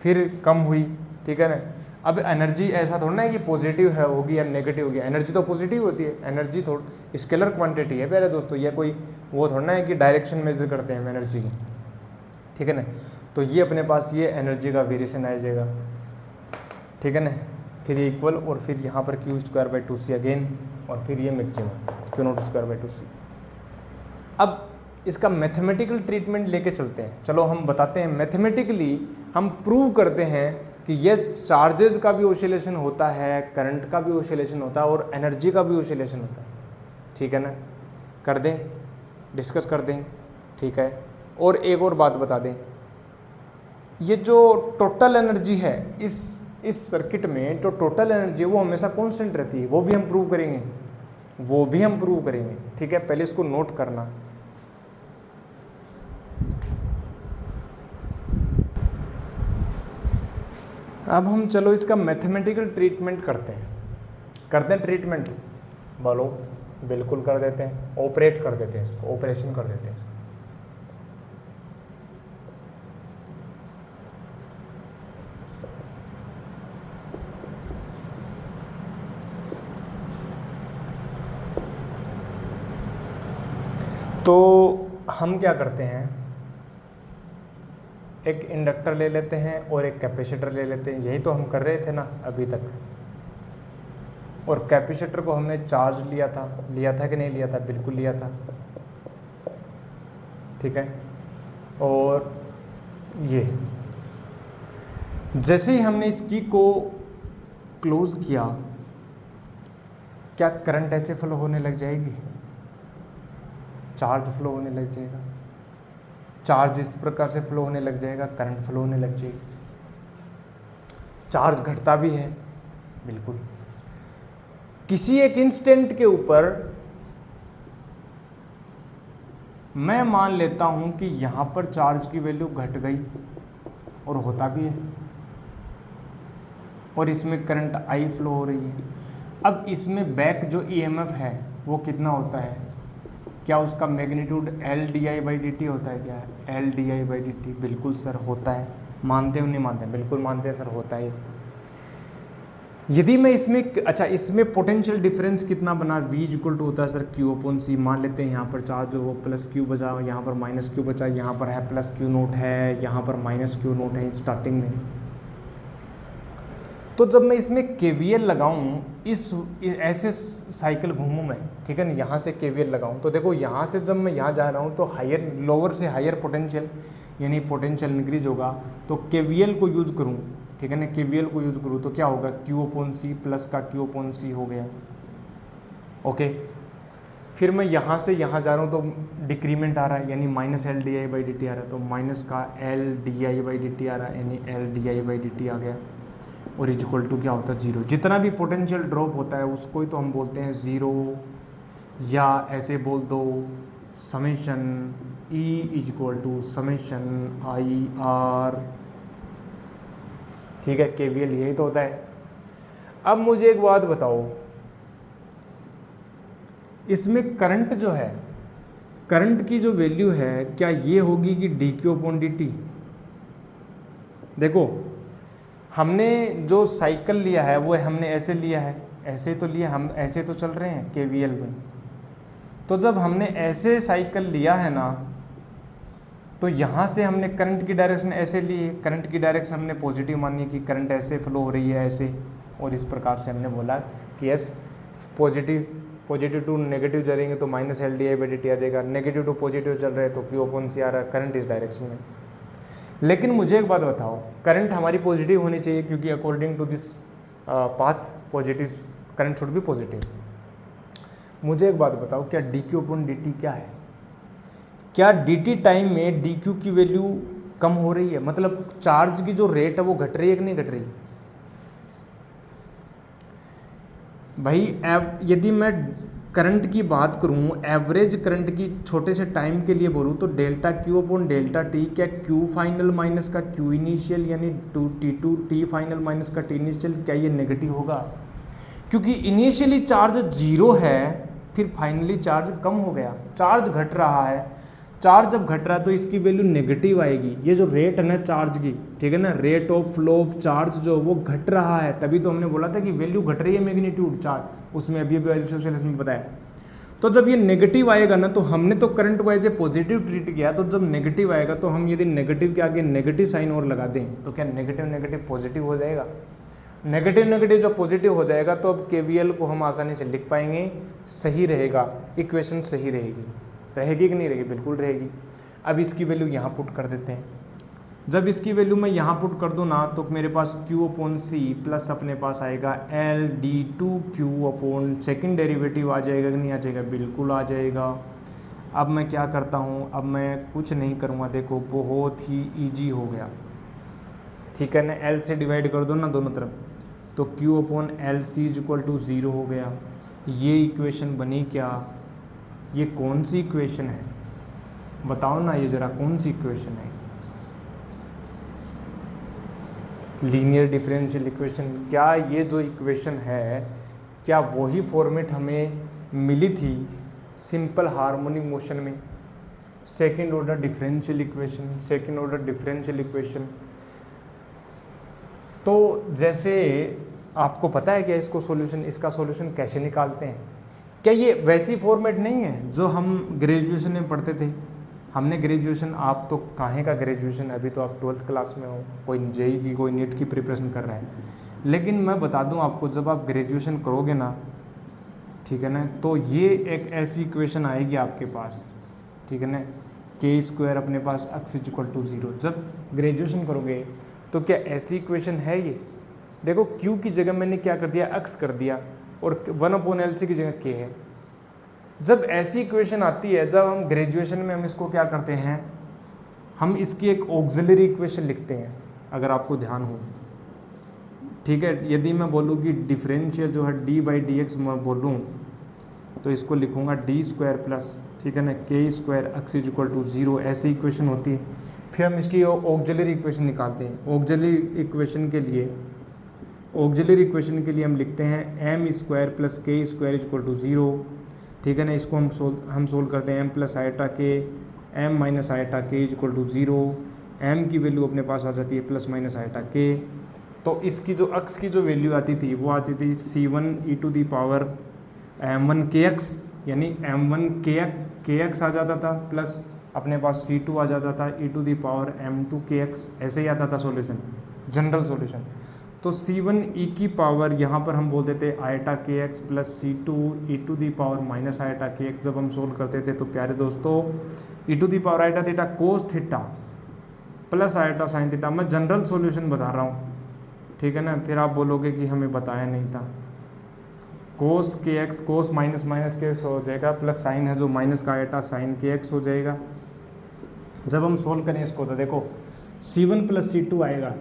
फिर कम हुई, ठीक है ना। अब एनर्जी ऐसा थोड़ा ना है कि पॉजिटिव है होगी या नेगेटिव होगी, एनर्जी तो पॉजिटिव होती है, एनर्जी थोड़ा स्केलर क्वांटिटी है प्यारे दोस्तों, ये कोई वो थोड़ा ना है कि डायरेक्शन मेजर करते हैं एनर्जी की, ठीक है ना। तो ये अपने पास ये एनर्जी का वेरिएशन आ जाएगा, ठीक है ना, फिर इक्वल, और फिर यहाँ पर Q²/2C अगेन, और फिर ये मैक्सिमम Q0²/2C। अब इसका मैथमेटिकल ट्रीटमेंट लेके चलते हैं, चलो हम बताते हैं मैथमेटिकली, हम प्रूव करते हैं कि ये चार्जेस का भी ऑसिलेशन होता है, करंट का भी ऑसिलेशन होता है, और एनर्जी का भी ऑसिलेशन होता है, ठीक है ना। कर दें, डिस्कस कर दें, ठीक है। और एक और बात बता दें, ये जो टोटल एनर्जी है इस सर्किट में, जो टोटल एनर्जी है वो हमेशा कांस्टेंट रहती है, वो भी हम प्रूव करेंगे, ठीक है। पहले इसको नोट करना। अब हम चलो इसका मैथमेटिकल ट्रीटमेंट करते हैं ट्रीटमेंट, बोलो। बिल्कुल कर देते हैं, ऑपरेट कर देते हैं इसको, ऑपरेशन कर देते हैं। तो हम क्या करते हैं, एक इंडक्टर ले लेते हैं और एक कैपेसिटर ले लेते हैं, यही तो हम कर रहे थे ना अभी तक। और कैपेसिटर को हमने चार्ज लिया था कि नहीं लिया था? बिल्कुल लिया था, ठीक है। और ये जैसे ही हमने इस की को क्लोज किया, क्या करंट ऐसे फ्लो होने लग जाएगी? चार्ज फ्लो होने लग जाएगा। चार्ज इस प्रकार से फ्लो होने लग जाएगा, करंट फ्लो होने लग जाएगी। चार्ज घटता भी है, बिल्कुल। किसी एक इंस्टेंट के ऊपर मैं मान लेता हूं कि यहां पर चार्ज की वैल्यू घट गई, और होता भी है, और इसमें करंट आई फ्लो हो रही है। अब इसमें बैक जो ईएमएफ है वो कितना होता है? क्या उसका magnitude L D I by D T होता है? क्या L D I by D T? बिल्कुल सर होता है। मानते हो नहीं मानते? बिल्कुल मानते हैं सर, होता है। यदि मैं इसमें इसमें पोटेंशियल डिफरेंस कितना बना? V इक्वल टू होता है सर Q अपॉन C। मान लेते हैं यहाँ पर चार्ज जो वो प्लस Q बचा, यहाँ पर माइनस Q बचा, यहाँ पर है प्लस Q नोट है, यहाँ पर माइनस Q नोट है स्टार्टिंग में। तो जब मैं इसमें KVL लगाऊं, ऐसे साइकिल घूमूं मैं, ठीक है ना, यहाँ से KVL लगाऊं, तो देखो यहाँ से जब मैं यहाँ जा रहा हूँ तो हायर, लोअर से हायर पोटेंशियल, यानी पोटेंशियल इंक्रीज होगा। तो KVL को यूज करूँ, ठीक है ना, KVL को यूज करूँ तो क्या होगा? Q अपॉन C प्लस का Q अपॉन C हो गया, ओके। फिर मैं यहाँ से यहाँ जा रहा हूँ तो डिक्रीमेंट आ रहा है, यानी minus L D I by D T आ रहा है, तो माइनस का L D I by D T आ रहा है, यानी L D I by D T आ गया, और इज इक्वल टू क्या होता है? जीरो। जितना भी पोटेंशियल ड्रॉप होता है उसको ही तो हम बोलते हैं जीरो, या ऐसे बोल दो summation E is equal to summation I R, ठीक है। KVL यही तो होता है। अब मुझे एक बात बताओ, इसमें करंट जो है, करंट की जो वैल्यू है, क्या ये होगी कि D Q upon D T? देखो हमने जो साइकिल लिया है वो हमने ऐसे लिया है, ऐसे तो लिया, हम ऐसे तो चल रहे हैं KVL में। तो जब हमने ऐसे साइकिल लिया है ना, तो यहाँ से हमने करंट की डायरेक्शन ऐसे ली है, करंट की डायरेक्शन हमने पॉजिटिव मानी कि करंट ऐसे फ्लो हो रही है, ऐसे, और इस प्रकार से हमने बोला कि यस पॉजिटिव टू नेगेटिव चलेंगे तो minus L D I by D T आ जाएगा, नेगेटिव टू पॉजिटिव चल रहे हैं तो Q अपॉन C आ रहा है, करंट इस डायरेक्शन में। लेकिन मुझे एक बात बताओ, करंट हमारी पॉजिटिव होनी चाहिए, क्योंकि according to this path positive current should be positive. मुझे एक बात बताओ, क्या D Q upon D T क्या है? क्या डी टी टाइम में डी क्यू की वैल्यू कम हो रही है? मतलब चार्ज की जो रेट है वो घट रही है कि नहीं घट रही? भाई यदि मैं करंट की बात करूं, एवरेज करंट की छोटे से टाइम के लिए बोलूं, तो delta Q upon delta T, क्या क्यू फाइनल माइनस का क्यू इनिशियल, यानी टी फाइनल माइनस का टी इनिशियल, क्या ये नेगेटिव होगा? क्योंकि इनिशियली चार्ज जीरो है, फिर फाइनली चार्ज कम हो गया, चार्ज घट रहा है। चार्ज जब घट रहा है तो इसकी वैल्यू नेगेटिव आएगी। ये जो रेट है ना चार्ज की, ठीक है ना, rate of flow of charge जो वो घट रहा है, तभी तो हमने बोला था कि वैल्यू घट रही है मैग्नीट्यूड चार्ज, उसमें अभी में बताया। तो जब ये नेगेटिव आएगा ना, तो हमने तो करंट को ऐसे पॉजिटिव ट्रीट किया, तो जब नेगेटिव आएगा तो हम यदि नेगेटिव के आगे नेगेटिव साइन और लगा दें तो क्या नेगेटिव नेगेटिव पॉजिटिव हो जाएगा? नेगेटिव नेगेटिव जब पॉजिटिव हो जाएगा तो अब KVL को हम आसानी से लिख पाएंगे, सही रहेगा, इक्वेशन सही रहेगी। रहेगी कि नहीं रहेगी? बिल्कुल रहेगी। अब इसकी वैल्यू यहाँ पुट कर देते हैं। जब इसकी वैल्यू मैं यहाँ पुट कर दूँ ना, तो मेरे पास Q अपॉन C प्लस अपने पास आएगा L d2Q upon second derivative आ जाएगा कि नहीं आ जाएगा? बिल्कुल आ जाएगा। अब मैं क्या करता हूँ, अब मैं कुछ नहीं करूँगा, देखो बहुत ही ईजी हो गया, ठीक है ना। L से डिवाइड कर दो ना दोनों तरफ, तो Q upon L C is equal to 0 हो गया। ये इक्वेशन बनी क्या? ये कौन सी इक्वेशन है बताओ ना, ये जरा कौन सी इक्वेशन है? Linear differential equation. क्या ये जो इक्वेशन है, क्या वही फॉर्मेट हमें मिली थी सिंपल हार्मोनिक मोशन में? Second order differential equation, second order differential equation. तो जैसे आपको पता है क्या इसको सॉल्यूशन, इसका सॉल्यूशन कैसे निकालते हैं? क्या ये वैसी फॉर्मेट नहीं है जो हम ग्रेजुएशन में पढ़ते थे? हमने ग्रेजुएशन, आप तो काहे का ग्रेजुएशन, अभी तो आप 12th क्लास में हो, कोई जेई की कोई नीट की प्रिपरेशन कर रहा है, लेकिन मैं बता दूं आपको, जब आप ग्रेजुएशन करोगे ना, ठीक है ना, तो ये एक ऐसी इक्वेशन आएगी आपके पास, ठीक है ना, के स्क्वायर अपने पास x इक्वल टू 0। जब ग्रेजुएशन करोगे तो क्या ऐसी इक्वेशन है ये? देखो q की जगह मैंने क्या कर दिया, x कर दिया, और 1/LC की जगह k है। जब ऐसी इक्वेशन आती है, जब हम ग्रेजुएशन में हम इसको क्या करते हैं, हम इसकी एक ऑक्सिलरी इक्वेशन लिखते हैं, अगर आपको ध्यान हो, ठीक है। यदि मैं बोलूँ कि डिफरेंशियल जो है d/dx मैं बोलूँ तो इसको लिखूँगा d स्क्वायर प्लस, ठीक है ना, के स्क्वायर x इक्वल टू 0, ऐसी इक्वेशन होती है। फिर हम इसकी ऑक्सिलरी इक्वेशन निकालते हैं। ऑक्सिलरी इक्वेशन के लिए हम लिखते हैं m स्क्वायर प्लस के स्क्वायर इक्वल टू 0, ठीक है ना। इसको हम सोल्व करते हैं, m plus iota K m minus iota K equal to 0। m की वैल्यू अपने पास आ जाती है प्लस माइनस आयटा के। तो इसकी जो x की जो वैल्यू आती थी वो आती थी c1 e to the power m1 kx, यानी m1 kx आ जाता था, प्लस अपने पास c2 आ जाता था e to the power m2 kx, ऐसे ही आता था सॉल्यूशन, जनरल सॉल्यूशन। तो c1 e की पावर यहाँ पर हम बोल देते iota K X plus c2 e to the power minus iota K X. जब हम सोल्व करते थे तो प्यारे दोस्तों e to the power iota theta cos theta plus iota sine theta, मैं जनरल सॉल्यूशन बता रहा हूँ, ठीक है ना। फिर आप बोलोगे कि हमें बताया नहीं था, कोस के एक्स, कोस माइनस माइनस के एक्स हो जाएगा, प्लस साइन है जो माइनस का आयटा साइन के एक्स हो जाएगा। जब हम सोल्व करें इसको तो देखो c1 प्लस c2 आएगा,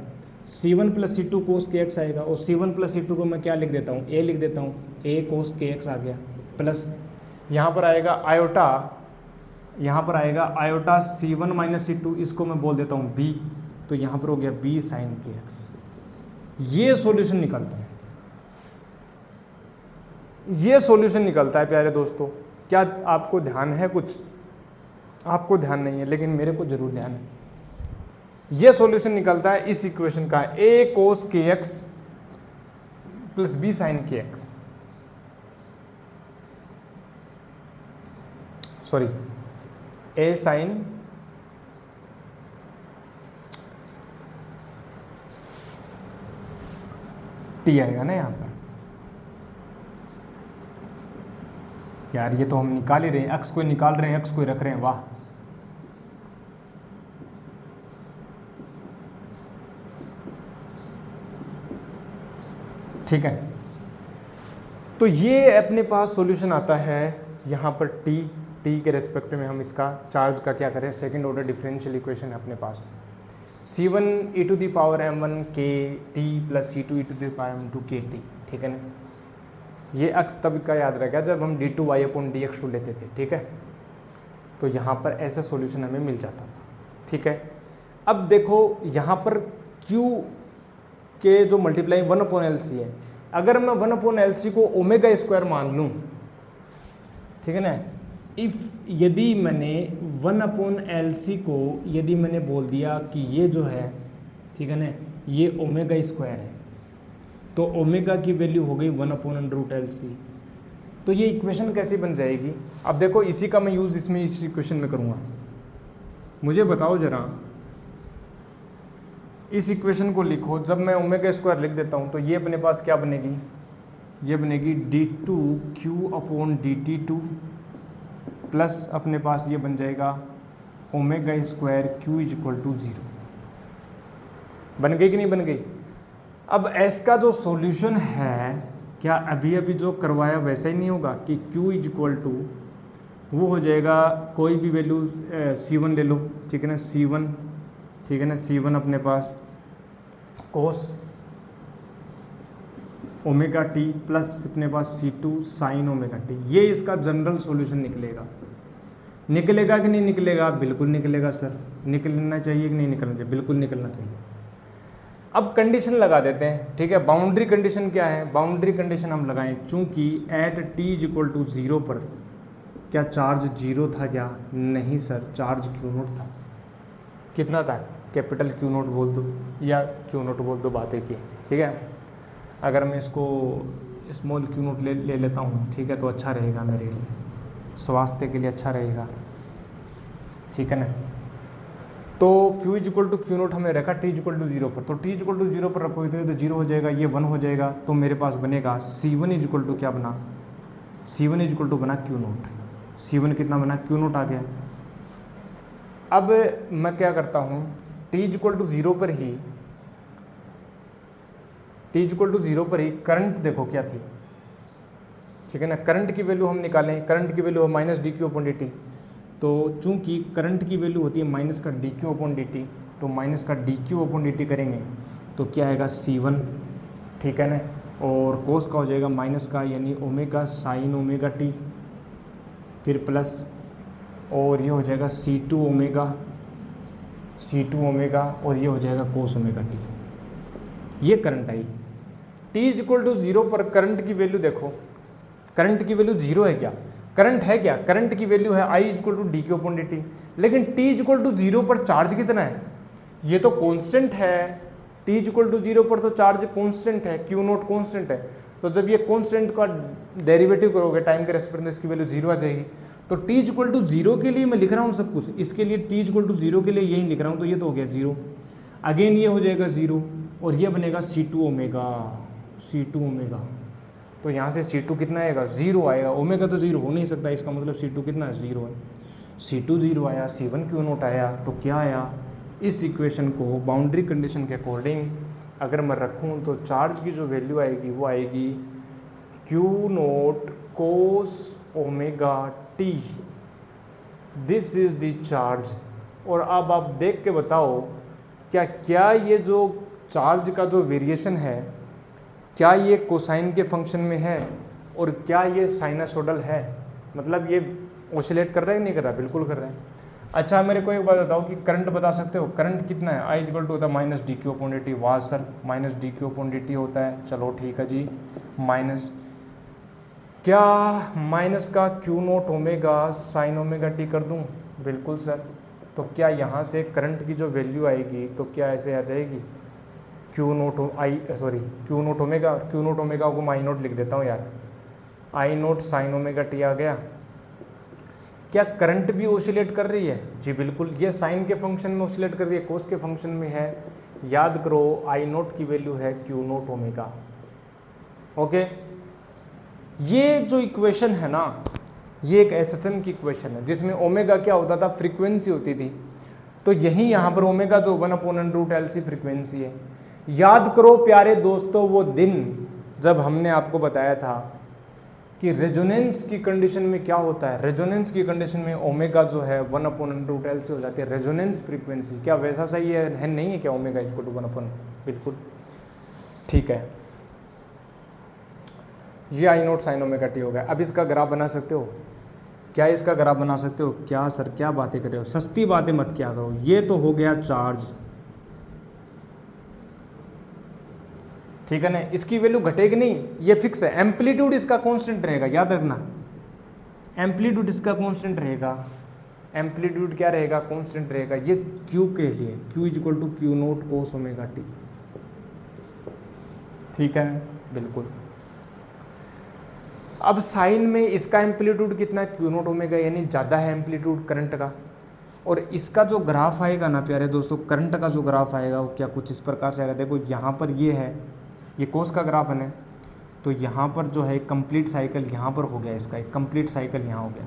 c1 प्लस c2 कोस के एक्स आएगा, और c1 प्लस c2 को मैं क्या लिख देता हूँ, a लिख देता हूँ, a कोस के एक्स आ गया, प्लस यहाँ पर आएगा आयोटा c1 माइनस c2, इसको मैं बोल देता हूँ b, तो यहाँ पर हो गया b साइन के एक्स। ये सॉल्यूशन निकलता है, ये सॉल्यूशन निकलता है प्यारे दोस्तों। क्या आपको ध्यान है? कुछ आपको ध्यान नहीं है, लेकिन मेरे को जरूर ध्यान है। ये सॉल्यूशन निकलता है इस इक्वेशन का, a cos K X plus b sine K X, sorry a sine t आएगा ना यहाँ पर। यार ये तो हम निकाल ही रहे हैं, x को निकाल रहे हैं, x को रख रहे हैं, वाह। ठीक है, तो ये अपने पास सॉल्यूशन आता है यहाँ पर t के रेस्पेक्ट में। हम इसका चार्ज का क्या करें, सेकंड ऑर्डर डिफरेंशियल इक्वेशन है अपने पास, c1 e to the power m1 k t plus c2 e to the power m2 k t, ठीक है ना। ये अक्स तब का याद रहेगा जब हम d2y अपॉन dx2 लेते थे, ठीक है। तो यहाँ पर ऐसा सॉल्यूशन हमें मिल जाता था, ठीक है। अब देखो यहाँ पर q के जो मल्टीप्लाई 1/LC है, अगर मैं 1/LC को ओमेगा स्क्वायर मान लूँ, ठीक है ना, यदि मैंने 1/LC को यदि मैंने बोल दिया कि ये जो है, ठीक है ना, ये ओमेगा स्क्वायर है, तो ओमेगा की वैल्यू हो गई 1/√LC। तो ये इक्वेशन कैसी बन जाएगी? अब देखो इसी का मैं यूज़ इसमें इस इक्वेशन में करूँगा। मुझे बताओ ज़रा, इस इक्वेशन को लिखो, जब मैं ओमेगा स्क्वायर लिख देता हूँ तो ये अपने पास क्या बनेगी, ये बनेगी d2q/dt2 प्लस अपने पास ये बन जाएगा omega square q equal to 0। बन गई कि नहीं बन गई? अब इसका जो सॉल्यूशन है, क्या अभी अभी जो करवाया वैसा ही नहीं होगा कि q इक्वल टू वो हो जाएगा, कोई भी वैल्यू c1 ले लो, ठीक है ना, c1, ठीक है ना, c1 अपने पास कोस ओमेगा टी प्लस अपने पास c2 साइन ओमेगा टी। ये इसका जनरल सॉल्यूशन निकलेगा। निकलेगा कि नहीं निकलेगा? बिल्कुल निकलेगा सर। निकलना चाहिए कि नहीं निकलना चाहिए? बिल्कुल निकलना चाहिए। अब कंडीशन लगा देते हैं, ठीक है। बाउंड्री कंडीशन क्या है? बाउंड्री कंडीशन हम लगाएं, चूंकि एट t इक्वल टू 0 पर क्या चार्ज 0 था क्या? नहीं सर, चार्ज Q0 था। कितना था? कैपिटल Q0 बोल दो या Q0 बोल दो, बात एक ही, ठीक है। अगर मैं इसको स्मॉल Q0 ले लेता हूँ, ठीक है, तो अच्छा रहेगा मेरे लिए, स्वास्थ्य के लिए अच्छा रहेगा, ठीक है ना। तो Q is equal to Q naught हमने रखा T इज इक्वल टू 0 पर, तो T इज इक्वल टू 0 पर रखोगे तो 0 हो जाएगा, ये 1 हो जाएगा, तो मेरे पास बनेगा C1 इज इक्वल टू क्या बना, C1 इज इक्वल टू बना Q नोट। C1 कितना बना, Q नोट आ गया। अब मैं क्या करता हूँ, T इज इक्वल टू 0 पर ही, T इज इक्वल टू 0 पर ही करंट देखो क्या थी, ठीक है ना। करंट की वैल्यू हम निकालें, करंट की वैल्यू है minus D Q upon D T, तो चूंकि करंट की वैल्यू होती है माइनस का D Q upon D T, तो माइनस का D Q upon D T करेंगे तो क्या आएगा C1, ठीक है ना। और कोस का हो जाएगा माइनस का यानी ओमेगा साइन ओमेगा टी, फिर प्लस, और ये हो जाएगा C2 ओमेगा, और ये हो जाएगा कोस ओमेगा टी। ये current I. T is equal to 0 पर करंट की वैल्यू देखो, करंट की वैल्यू 0 है क्या, करंट है क्या, करंट की वैल्यू है I is equal to D Q upon D T, लेकिन T इज इक्वल टू 0 पर चार्ज कितना है, ये तो कांस्टेंट है। T इज इक्वल टू 0 पर तो चार्ज कांस्टेंट है, Q नोट कांस्टेंट है, तो जब ये कांस्टेंट का डेरिवेटिव करोगे टाइम के रेस्पेक्ट में, इसकी वैल्यू 0 आ जाएगी। तो T इज इक्वल टू 0 के लिए मैं लिख रहा हूँ सब कुछ, इसके लिए T इज इक्वल टू 0 के लिए यही लिख रहा हूँ, तो ये तो हो गया 0, अगेन ये हो जाएगा 0, और ये बनेगा C2 ओमेगा। तो यहाँ से C2 कितना आएगा, 0 आएगा, ओमेगा तो 0 हो नहीं सकता, इसका मतलब C2 कितना है, 0 है। C2 0 आया, C1 Q नोट आया, तो क्या आया, इस इक्वेशन को बाउंड्री कंडीशन के अकॉर्डिंग अगर मैं रखूँ तो चार्ज की जो वैल्यू आएगी वो आएगी Q naught cos omega T, this is the charge. और अब आप देख के बताओ क्या ये जो चार्ज का जो वेरिएशन है, क्या ये कोसाइन के फंक्शन में है और क्या ये साइनसोडल है, मतलब ये ऑसिलेट कर रहा है कि नहीं कर रहा, बिल्कुल कर रहा है। अच्छा मेरे को एक बात बताओ कि करंट बता सकते हो, करंट कितना है, I इज इक्वल टू होता है minus D Q upon D T, वाह sir minus D Q upon D T होता है, चलो ठीक है जी, माइनस क्या माइनस का Q naught omega sine omega T कर दूं, बिल्कुल सर। तो क्या यहाँ से करंट की जो वैल्यू आएगी तो क्या ऐसे आ जाएगी, क्यू नोट ओमेगा को मैं आई नोट लिख देता हूँ यार, आई नोट साइन ओमेगा टी आ गया। क्या करंट भी ओसिलेट कर रही है, जी बिल्कुल, ये साइन के फंक्शन में ओसिलेट कर रही है, कोस के फंक्शन में है, याद करो आई नोट की वैल्यू है क्यू नोट ओमेगा। ओके, ये जो इक्वेशन है ना, ये एक एसएसएम की इक्वेशन है जिसमें ओमेगा क्या होता था, फ्रीक्वेंसी होती थी, तो यही यहाँ पर ओमेगा जो 1/√LC फ्रीक्वेंसी है। याद करो प्यारे दोस्तों वो दिन जब हमने आपको बताया था कि रेजोनेंस की कंडीशन में क्या होता है, रेजोनेंस की कंडीशन में ओमेगा जो है 1/√LC हो जाती है, रेजोनेंस फ्रीक्वेंसी। क्या वैसा सही है नहीं है क्या, ओमेगा इज इक्वल टू 1/, बिल्कुल ठीक है। ये आई नोट साइन ओमेगा टी हो गया। अब इसका ग्राफ बना सकते हो क्या, इसका ग्राफ बना सकते हो क्या सर, क्या बातें कर रहे हो, सस्ती बातें मत क्या करो। ये तो हो गया चार्ज, ठीक है ना, इसकी वैल्यू घटेगी नहीं, ये फिक्स है। एम्पलीट्यूड इसका कांस्टेंट रहेगा, याद रखना, एम्पलीट्यूड इसका कांस्टेंट रहेगा, एम्पलीट्यूड क्या रहेगा, कांस्टेंट रहेगा। ये क्यू के लिए Q is equal to Q naught cos omega T, ठीक है बिल्कुल। अब साइन में इसका एम्पलीट्यूड कितना है, क्यू नोट ओमेगा, यानी ज़्यादा है एम्पलीट्यूड करंट का। और इसका जो ग्राफ आएगा ना प्यारे दोस्तों, करंट का जो ग्राफ आएगा वो क्या कुछ इस प्रकार से आएगा। देखो यहाँ पर ये है, ये कोस का ग्राफ है ना, तो यहाँ पर जो है कंप्लीट साइकिल यहाँ पर हो गया, इसका एक कंप्लीट साइकिल यहाँ हो गया,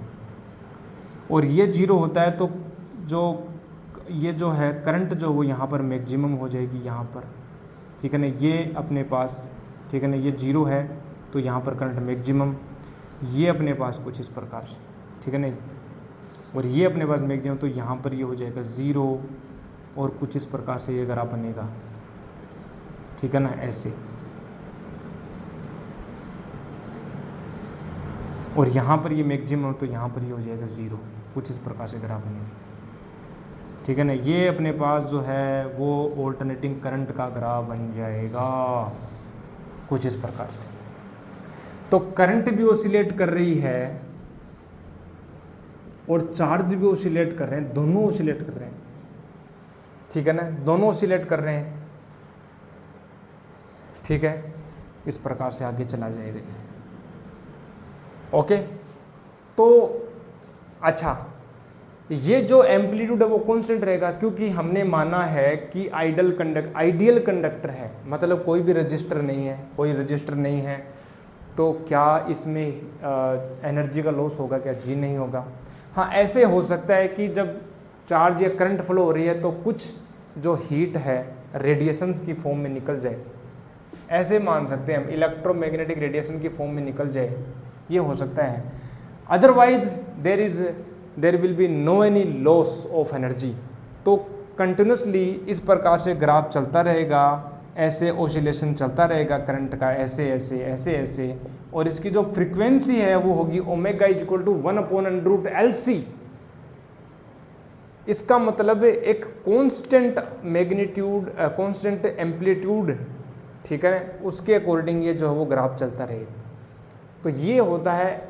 और ये 0 होता है तो जो ये जो है करंट जो वो यहाँ पर मैक्सिमम हो जाएगी यहाँ पर, ठीक है ना, ये अपने पास, ठीक है ना, ये 0 है तो यहाँ पर करंट मैक्सिमम, ये अपने पास कुछ इस प्रकार से, ठीक है ना, और ये अपने पास मैक्सिमम, तो यहाँ पर ये हो जाएगा 0 और कुछ इस प्रकार से ये ग्राफ बनेगा, ठीक है ना, ऐसे। और यहाँ पर ये मैक्सिमम, तो यहाँ पर ये हो जाएगा 0, कुछ इस प्रकार से ग्राफ बनेगा, ठीक है ना। ये अपने पास जो है वो ऑल्टरनेटिंग करंट का ग्राफ बन जाएगा कुछ इस प्रकार से। तो करंट भी ओसिलेट कर रही है और चार्ज भी ओसिलेट कर रहे हैं, दोनों ओसिलेट कर रहे हैं, ठीक है ना, दोनों ओसिलेट कर रहे हैं, ठीक है। इस प्रकार से आगे चला जाएगा, ओके। तो अच्छा ये जो एम्पलीट्यूड है वो कांस्टेंट रहेगा, क्योंकि हमने माना है कि आइडियल कंडक्टर है, मतलब कोई भी रजिस्टर नहीं है, कोई रजिस्टर नहीं है, तो क्या इसमें एनर्जी का लॉस होगा क्या? जी नहीं होगा। हाँ, ऐसे हो सकता है कि जब चार्ज या करंट फ्लो हो रही है तो कुछ जो हीट है रेडिएशंस की फॉर्म में निकल जाए, ऐसे मान सकते हैं हम, इलेक्ट्रोमैग्नेटिक रेडिएशन की फॉर्म में निकल जाए, ये हो सकता है। Otherwise there will be no any loss of energy. तो कंटिन्यूसली इस प्रकार से ग्राफ चलता रहेगा, ऐसे ओसिलेशन चलता रहेगा करंट का, ऐसे ऐसे ऐसे ऐसे, और इसकी जो फ्रीक्वेंसी है वो होगी omega is equal to 1/√LC। इसका मतलब एक कांस्टेंट मैग्नीट्यूड, कांस्टेंट एम्पलीट्यूड, ठीक है, उसके अकॉर्डिंग ये जो है वो ग्राफ चलता रहेगा। तो ये होता है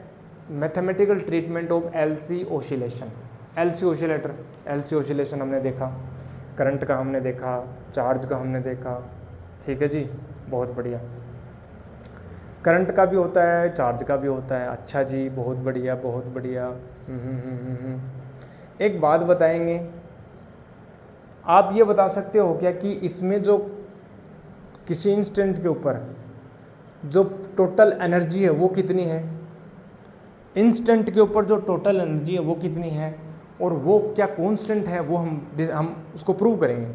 mathematical treatment of LC oscillation. LC oscillator, LC oscillation हमने देखा, करंट का हमने देखा, चार्ज का हमने देखा, ठीक है जी, बहुत बढ़िया। करंट का भी होता है, चार्ज का भी होता है, अच्छा जी, बहुत बढ़िया बहुत बढ़िया। एक बात बताएंगे, आप ये बता सकते हो क्या कि इसमें जो किसी इंस्टेंट के ऊपर जो टोटल एनर्जी है वो कितनी है? इंस्टेंट के ऊपर जो टोटल एनर्जी है वो कितनी है, और वो क्या कांस्टेंट है, वो हम उसको प्रूव करेंगे।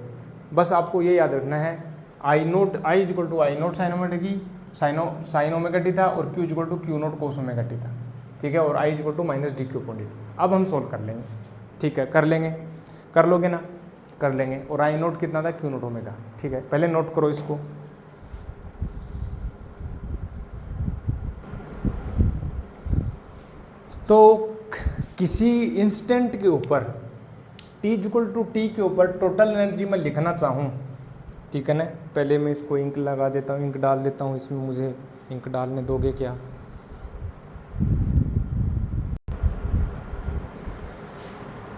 बस आपको ये याद रखना है, I is equal to I naught sine omega T, sine omega T था, और Q is equal to Q naught cos omega T था, ठीक है, और I is equal to minus D Q upon D. अब हम सोल्व कर लेंगे, ठीक है, कर लेंगे, कर लोगे ना? कर लेंगे। और I नोट कितना था? Q नोट ओमेगा, ठीक है, पहले नोट करो इसको। तो किसी इंस्टेंट के ऊपर t इक्वल टू टी के ऊपर टोटल एनर्जी मैं लिखना चाहूँ, ठीक है ना, पहले मैं इसको इंक लगा देता हूँ, इंक डाल देता हूँ इसमें, मुझे इंक डालने दोगे क्या?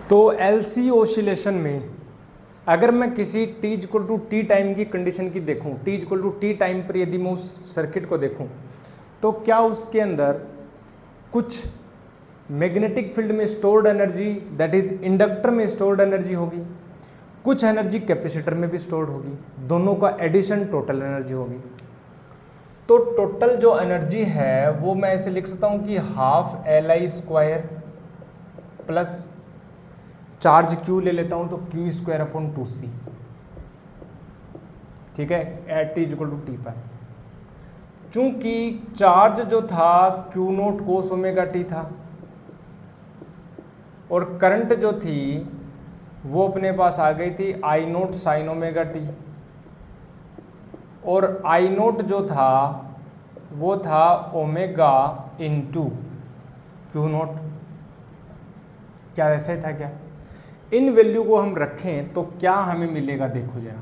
तो LC ओसिलेशन में अगर मैं किसी t equal to T time की कंडीशन की देखूं, t equal to T time पर यदि मैं उस सर्किट को देखूं, तो क्या उसके अंदर कुछ मैग्नेटिक फील्ड में stored energy, that is inductor में स्टोर्ड एनर्जी होगी, कुछ एनर्जी कैपेसिटर में भी स्टोर्ड होगी, दोनों का एडिशन टोटल एनर्जी होगी। तो टोटल जो एनर्जी है वो मैं ऐसे लिख सकता हूं कि half LI² plus charge Q ले लेता हूं तो Q² अपॉन 2C, ठीक है, at t equal to T पर। चूंकि चार्ज जो था Q naught cos omega T था, और करंट जो थी वो अपने पास आ गई थी I naught sine omega T, और I नोट जो था वो था ओमेगा इंटू Q नोट। क्या ऐसा ही था क्या? इन वैल्यू को हम रखें तो क्या हमें मिलेगा, देखो जरा,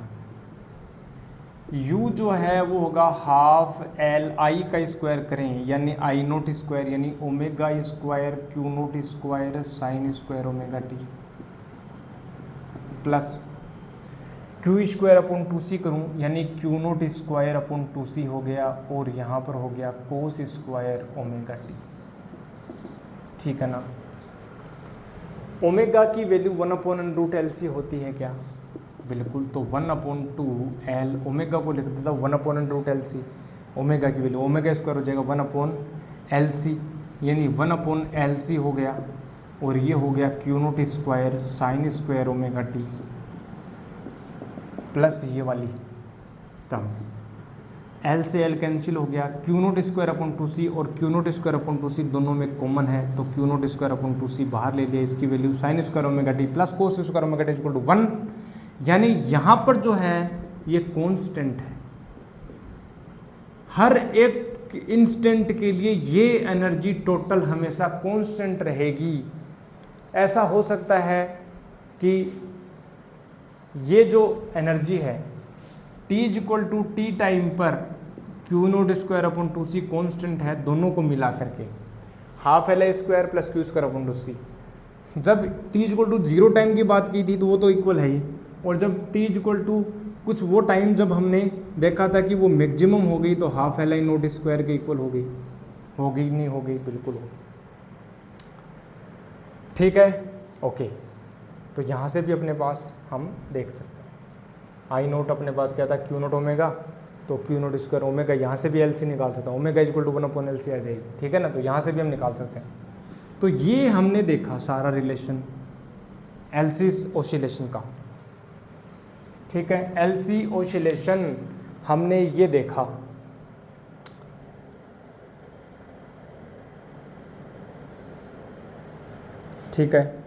U जो है वो होगा हाफ LI का स्क्वायर करें, यानी I नोट स्क्वायर, यानी omega square Q naught square sine square omega T, plus Q² upon 2C करूं, यानी Q naught square upon 2C हो गया, और यहाँ पर हो गया कोस स्क्वायर ओमेगा टी, ठीक है ना। ओमेगा की वैल्यू 1/√LC होती है क्या? बिल्कुल, तो 1/2L, ओमेगा को लिख देता 1/√LC, ओमेगा की वैल्यू ओमेगा स्क्वायर हो जाएगा 1/LC, यानी 1/LC हो गया, और ये हो गया Q naught square sine square omega T, plus ये वाली टर्म, L से L कैंसिल हो गया, Q naught square upon 2C और Q naught square upon 2C दोनों में कॉमन है, तो Q naught square upon 2C बाहर ले लिया, इसकी value sine square omega T plus cos square omega T equal to 1, यानी यहाँ पर जो है ये कांस्टेंट है। हर एक इंस्टेंट के लिए ये एनर्जी टोटल हमेशा कांस्टेंट रहेगी। ऐसा हो सकता है कि ये जो एनर्जी है t equal to T time पर Q naught square upon 2C constant है, दोनों को मिला करके half LI² plus Q² upon 2C। जब t इक्वल टू 0 टाइम की बात की थी तो वो तो इक्वल है ही, और जब t इक्वल टू कुछ वो टाइम जब हमने देखा था कि वो मैक्सिमम हो गई तो हाफ LI नोट स्क्वायर के इक्वल हो गई, होगी नहीं हो गई, बिल्कुल होगी, ठीक है, ओके। तो यहाँ से भी अपने पास हम देख सकते हैं आई नोट अपने पास क्या था क्यू नोट ओमेगा, तो क्यू नोट स्क्वायर ओमेगा, यहाँ से भी एल सी निकाल सकता हूँ, ओमेगा इक्वल टू 1/LC आ जाएगी, ठीक है ना। तो यहाँ से भी हम निकाल सकते हैं। तो ये हमने देखा सारा रिलेशन एलसी ओसिलेशन का, ठीक है। एलसी ओसिलेशन हमने ये देखा, ठीक है।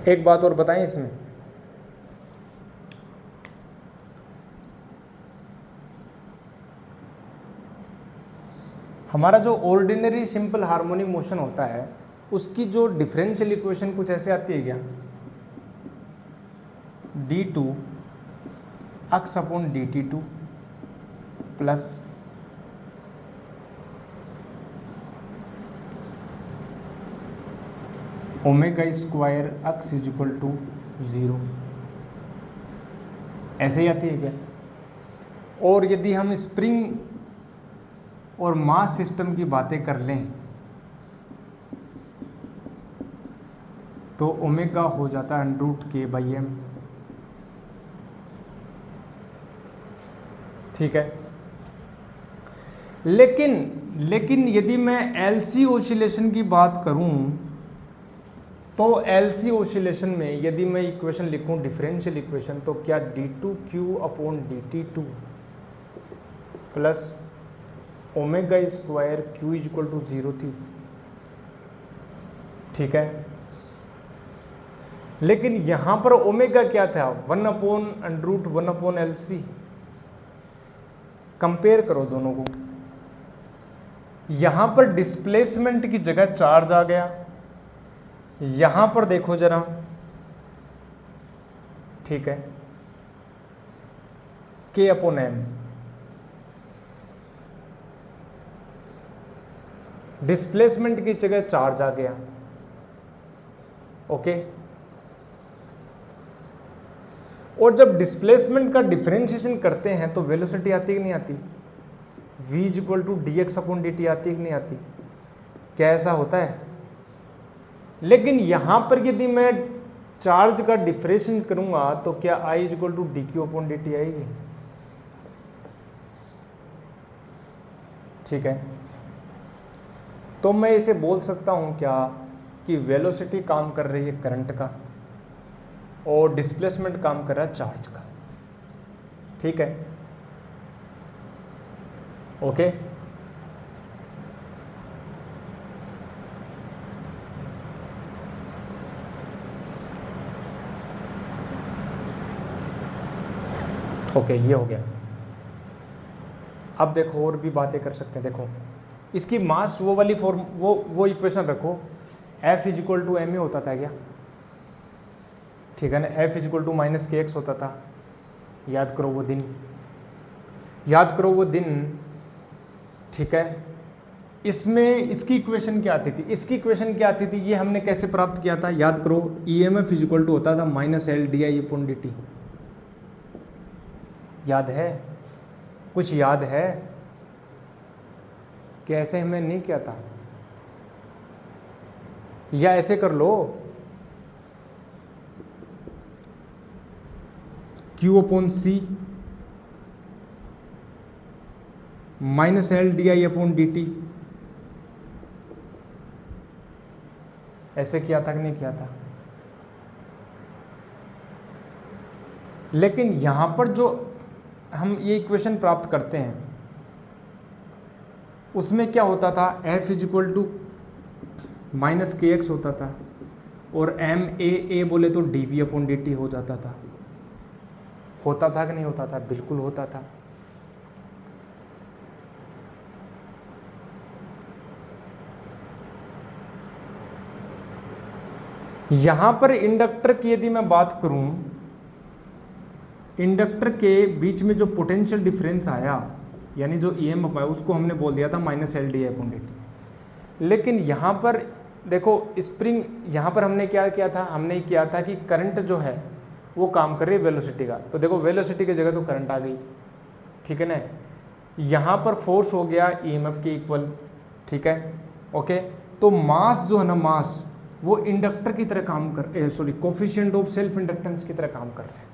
एक बात और बताएं इसमें, हमारा जो ऑर्डिनरी सिंपल हार्मोनिक मोशन होता है उसकी जो डिफरेंशियल इक्वेशन कुछ ऐसे आती है क्या, d2 x upon dt2 plus omega square x is equal to 0, ऐसे ही आती है क्या। और यदि हम स्प्रिंग और मास सिस्टम की बातें कर लें तो ओमेगा हो जाता है √k/m, ठीक है। लेकिन यदि मैं एलसी ओसिलेशन की बात करूं तो एलसी ओसिलेशन में यदि मैं इक्वेशन लिखूं डिफरेंशियल इक्वेशन, तो क्या d2q upon dt2 plus omega square q is equal to 0 थी, ठीक है। लेकिन यहां पर ओमेगा क्या था, 1/√1/LC। कंपेयर करो दोनों को, यहां पर डिस्प्लेसमेंट की जगह चार्ज आ गया, यहां पर देखो जरा, ठीक है, k/m, डिस्प्लेसमेंट की जगह चार्ज आ गया, ओके। और जब डिस्प्लेसमेंट का डिफरेंशिएशन करते हैं तो वेलोसिटी आती है कि नहीं आती, v is equal to dx upon dt आती है कि नहीं आती, क्या ऐसा होता है। लेकिन यहां पर यदि मैं चार्ज का डिफरेंशिएशन करूंगा तो क्या i is equal to dq upon dt आएगी, ठीक है। तो मैं इसे बोल सकता हूं क्या कि वेलोसिटी काम कर रही है करंट का और डिस्प्लेसमेंट काम कर रहा है चार्ज का, ठीक है, ओके। ओके, ये हो गया। अब देखो और भी बातें कर सकते हैं। देखो इसकी मास वो वाली फॉर्म वो इक्वेशन रखो, F is equal to M A होता था क्या, ठीक है ना, F is equal to -kx होता था। याद करो वो दिन, याद करो वो दिन, ठीक है। इसमें इसकी इक्वेशन क्या आती थी, इसकी इक्वेशन क्या आती थी, ये हमने कैसे प्राप्त किया था, याद करो। EMF इज इक्वल टू होता था -LdI/dt, याद है, कुछ याद है, कैसे हमने नहीं किया था, या ऐसे कर लो, Q/C -LdI/dt, ऐसे किया था कि नहीं किया था। लेकिन यहां पर जो हम ये इक्वेशन प्राप्त करते हैं उसमें क्या होता था, F is equal to -kx होता था और MAA बोले तो dV/dt हो जाता था। होता था कि नहीं होता था, बिल्कुल होता था। यहां पर इंडक्टर की यदि मैं बात करूं, इंडक्टर के बीच में जो पोटेंशियल डिफरेंस आया यानी जो EMF आया उसको हमने बोल दिया था -LdI/dt। लेकिन यहां पर देखो स्प्रिंग, यहां पर हमने क्या किया था, हमने किया था कि करंट जो है वो काम कर रही है वेलोसिटी का, तो देखो वेलोसिटी की जगह तो करंट आ गई, ठीक है ना। यहां पर फोर्स हो गया EMF के इक्वल, ठीक है, ओके। तो मास जो है ना, मास वो इंडक्टर की तरह काम कर, sorry coefficient of self inductance की तरह काम कर रहा है,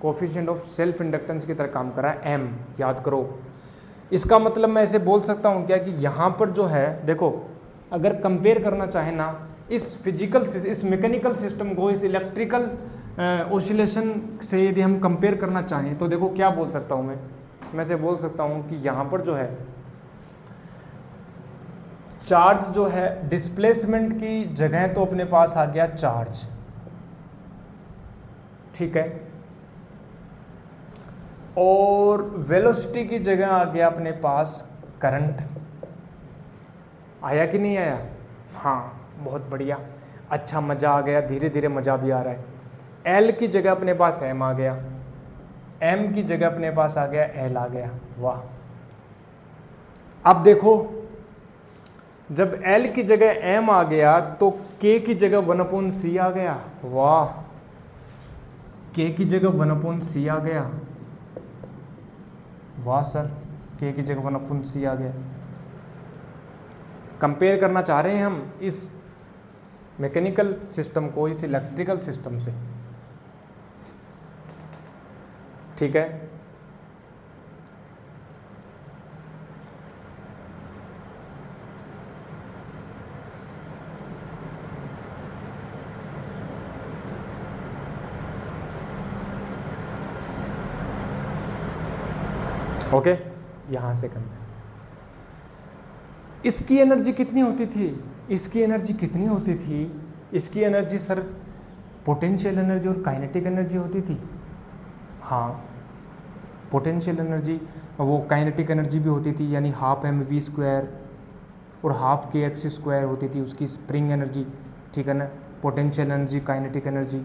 कोफिशिएंट ऑफ सेल्फ इंडक्टेंस की तरह काम कर रहा है, एम, याद करो। इसका मतलब मैं ऐसे बोल सकता हूँ क्या कि यहाँ पर जो है देखो, अगर कंपेयर करना चाहे ना इस मैकेनिकल सिस्टम को इस इलेक्ट्रिकल ऑसिलेशन से यदि हम कंपेयर करना चाहें तो देखो क्या बोल सकता हूँ मैं से बोल सकता हूँ कि यहाँ पर जो है चार्ज जो है डिस्प्लेसमेंट की जगह तो अपने पास आ गया चार्ज, ठीक है, और वेलोसिटी की जगह आ गया अपने पास करंट। आया कि नहीं आया? हाँ, बहुत बढ़िया, अच्छा, मजा आ गया, धीरे धीरे मजा भी आ रहा है। एल की जगह अपने पास एम आ गया, एम की जगह अपने पास आ गया एल आ गया, वाह। अब देखो जब एल की जगह एम आ गया तो के की जगह 1/c आ गया, वाह, के की जगह 1/c आ गया, वाह सर, के की जगह 1/c आ गया। कंपेयर करना चाह रहे हैं हम इस मैकेनिकल सिस्टम को इस इलेक्ट्रिकल सिस्टम से, ठीक है। ओके, यहां से कंपेयर, इसकी एनर्जी कितनी होती थी, इसकी एनर्जी कितनी होती थी, इसकी एनर्जी सर पोटेंशियल एनर्जी और काइनेटिक एनर्जी होती थी। हाँ, पोटेंशियल एनर्जी वो काइनेटिक एनर्जी भी होती थी, यानी 12mv² और 12kx² होती थी उसकी स्प्रिंग एनर्जी, ठीक है ना। पोटेंशियल एनर्जी, काइनेटिक एनर्जी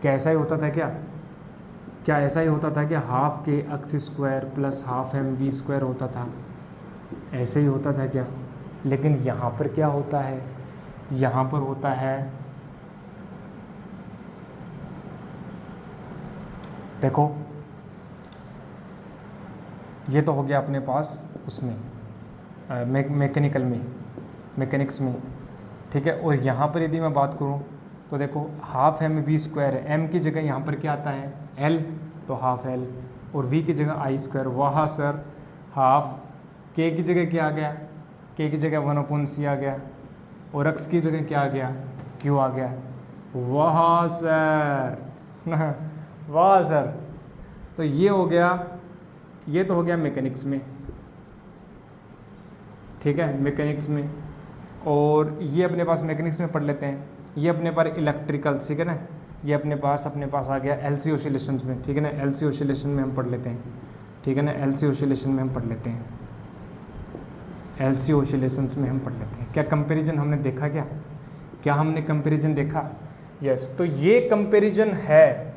क्या ऐसा ही होता था क्या ऐसा ही होता था कि 12kx² प्लस 12mv² होता था, ऐसे ही होता था क्या? लेकिन यहाँ पर क्या होता है, यहाँ पर होता है, देखो ये तो हो गया अपने पास उसमें मैकेनिक्स में, ठीक है। और यहाँ पर यदि मैं बात करूँ तो देखो 12mv² है, m की जगह यहाँ पर क्या आता है l, तो 12l, और v की जगह i², वाह सर, हाफ, k की जगह क्या आ गया, k की जगह 1/c आ गया, और x की जगह क्या आ गया, q आ गया, वाह सर वाह सर। तो ये हो गया, ये तो हो गया मैकेनिक्स में, ठीक है, मैकेनिक्स में। और ये अपने पास मैकेनिक्स में पढ़ लेते हैं, ये अपने पास इलेक्ट्रिकल, ठीक है ना, ये अपने पास आ गया एलसी ऑसिलेशंस में, ठीक है ना, एलसी ऑसिलेशन में हम पढ़ लेते हैं, ठीक है ना, एलसी ऑसिलेशन में हम पढ़ लेते हैं, एलसी ऑसिलेशंस में हम पढ़ लेते हैं। क्या कंपैरिजन हमने देखा, क्या हमने कंपैरिजन देखा? यस, तो ये कंपैरिजन है।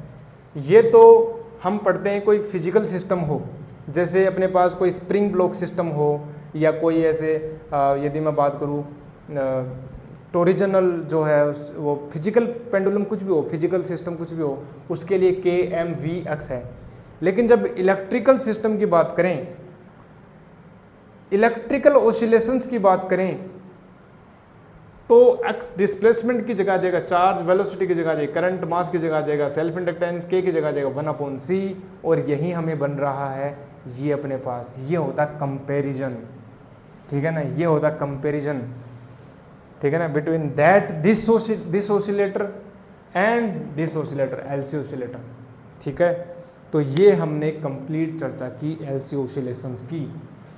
ये तो हम पढ़ते हैं कोई फिजिकल सिस्टम हो, जैसे अपने पास कोई स्प्रिंग ब्लॉक सिस्टम हो, या कोई ऐसे यदि मैं बात करूँ टोरिजिनल जो है वो फिजिकल पेंडुलम कुछ भी हो, फिजिकल सिस्टम कुछ भी हो, उसके लिए के एम वी एक्स है। लेकिन जब इलेक्ट्रिकल सिस्टम की बात करें, इलेक्ट्रिकल ऑसिलेशंस की बात करें, तो एक्स डिस्प्लेसमेंट की जगह आ जाएगा चार्ज, वेलोसिटी की जगह आ जाएगा करंट, मास की जगह आ जाएगा सेल्फ इंडक्टेंस, के की जगह आ जाएगा 1/c, और यही हमें बन रहा है ये अपने पास, ये होता कंपैरिजन, ठीक है ना, ये होता कंपैरिजन, ठीक है ना, between that this oscillator and this oscillator, LC oscillator, ठीक है। तो ये हमने कंप्लीट चर्चा की एलसी ऑसिलेशंस की।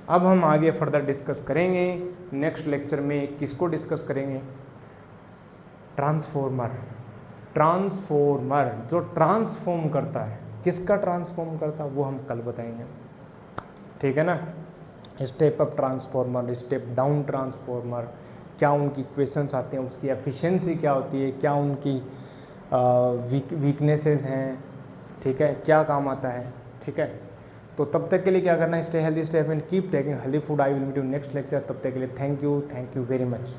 अब हम आगे फर्दर डिस्कस करेंगे नेक्स्ट लेक्चर में, किसको डिस्कस करेंगे, ट्रांसफॉर्मर जो ट्रांसफॉर्म करता है, किसका ट्रांसफॉर्म करता है वो हम कल बताएंगे, ठीक है ना। Step up transformer, step down transformer, क्या उनकी इक्वेशंस आते हैं, उसकी एफिशिएंसी क्या होती है, क्या उनकी वीकनेसेस हैं, ठीक है, क्या काम आता है, ठीक है। तो तब तक के लिए क्या करना है, stay healthy, stay happy and keep taking healthy food. I will meet you next lecture. तब तक के लिए थैंक यू वेरी मच।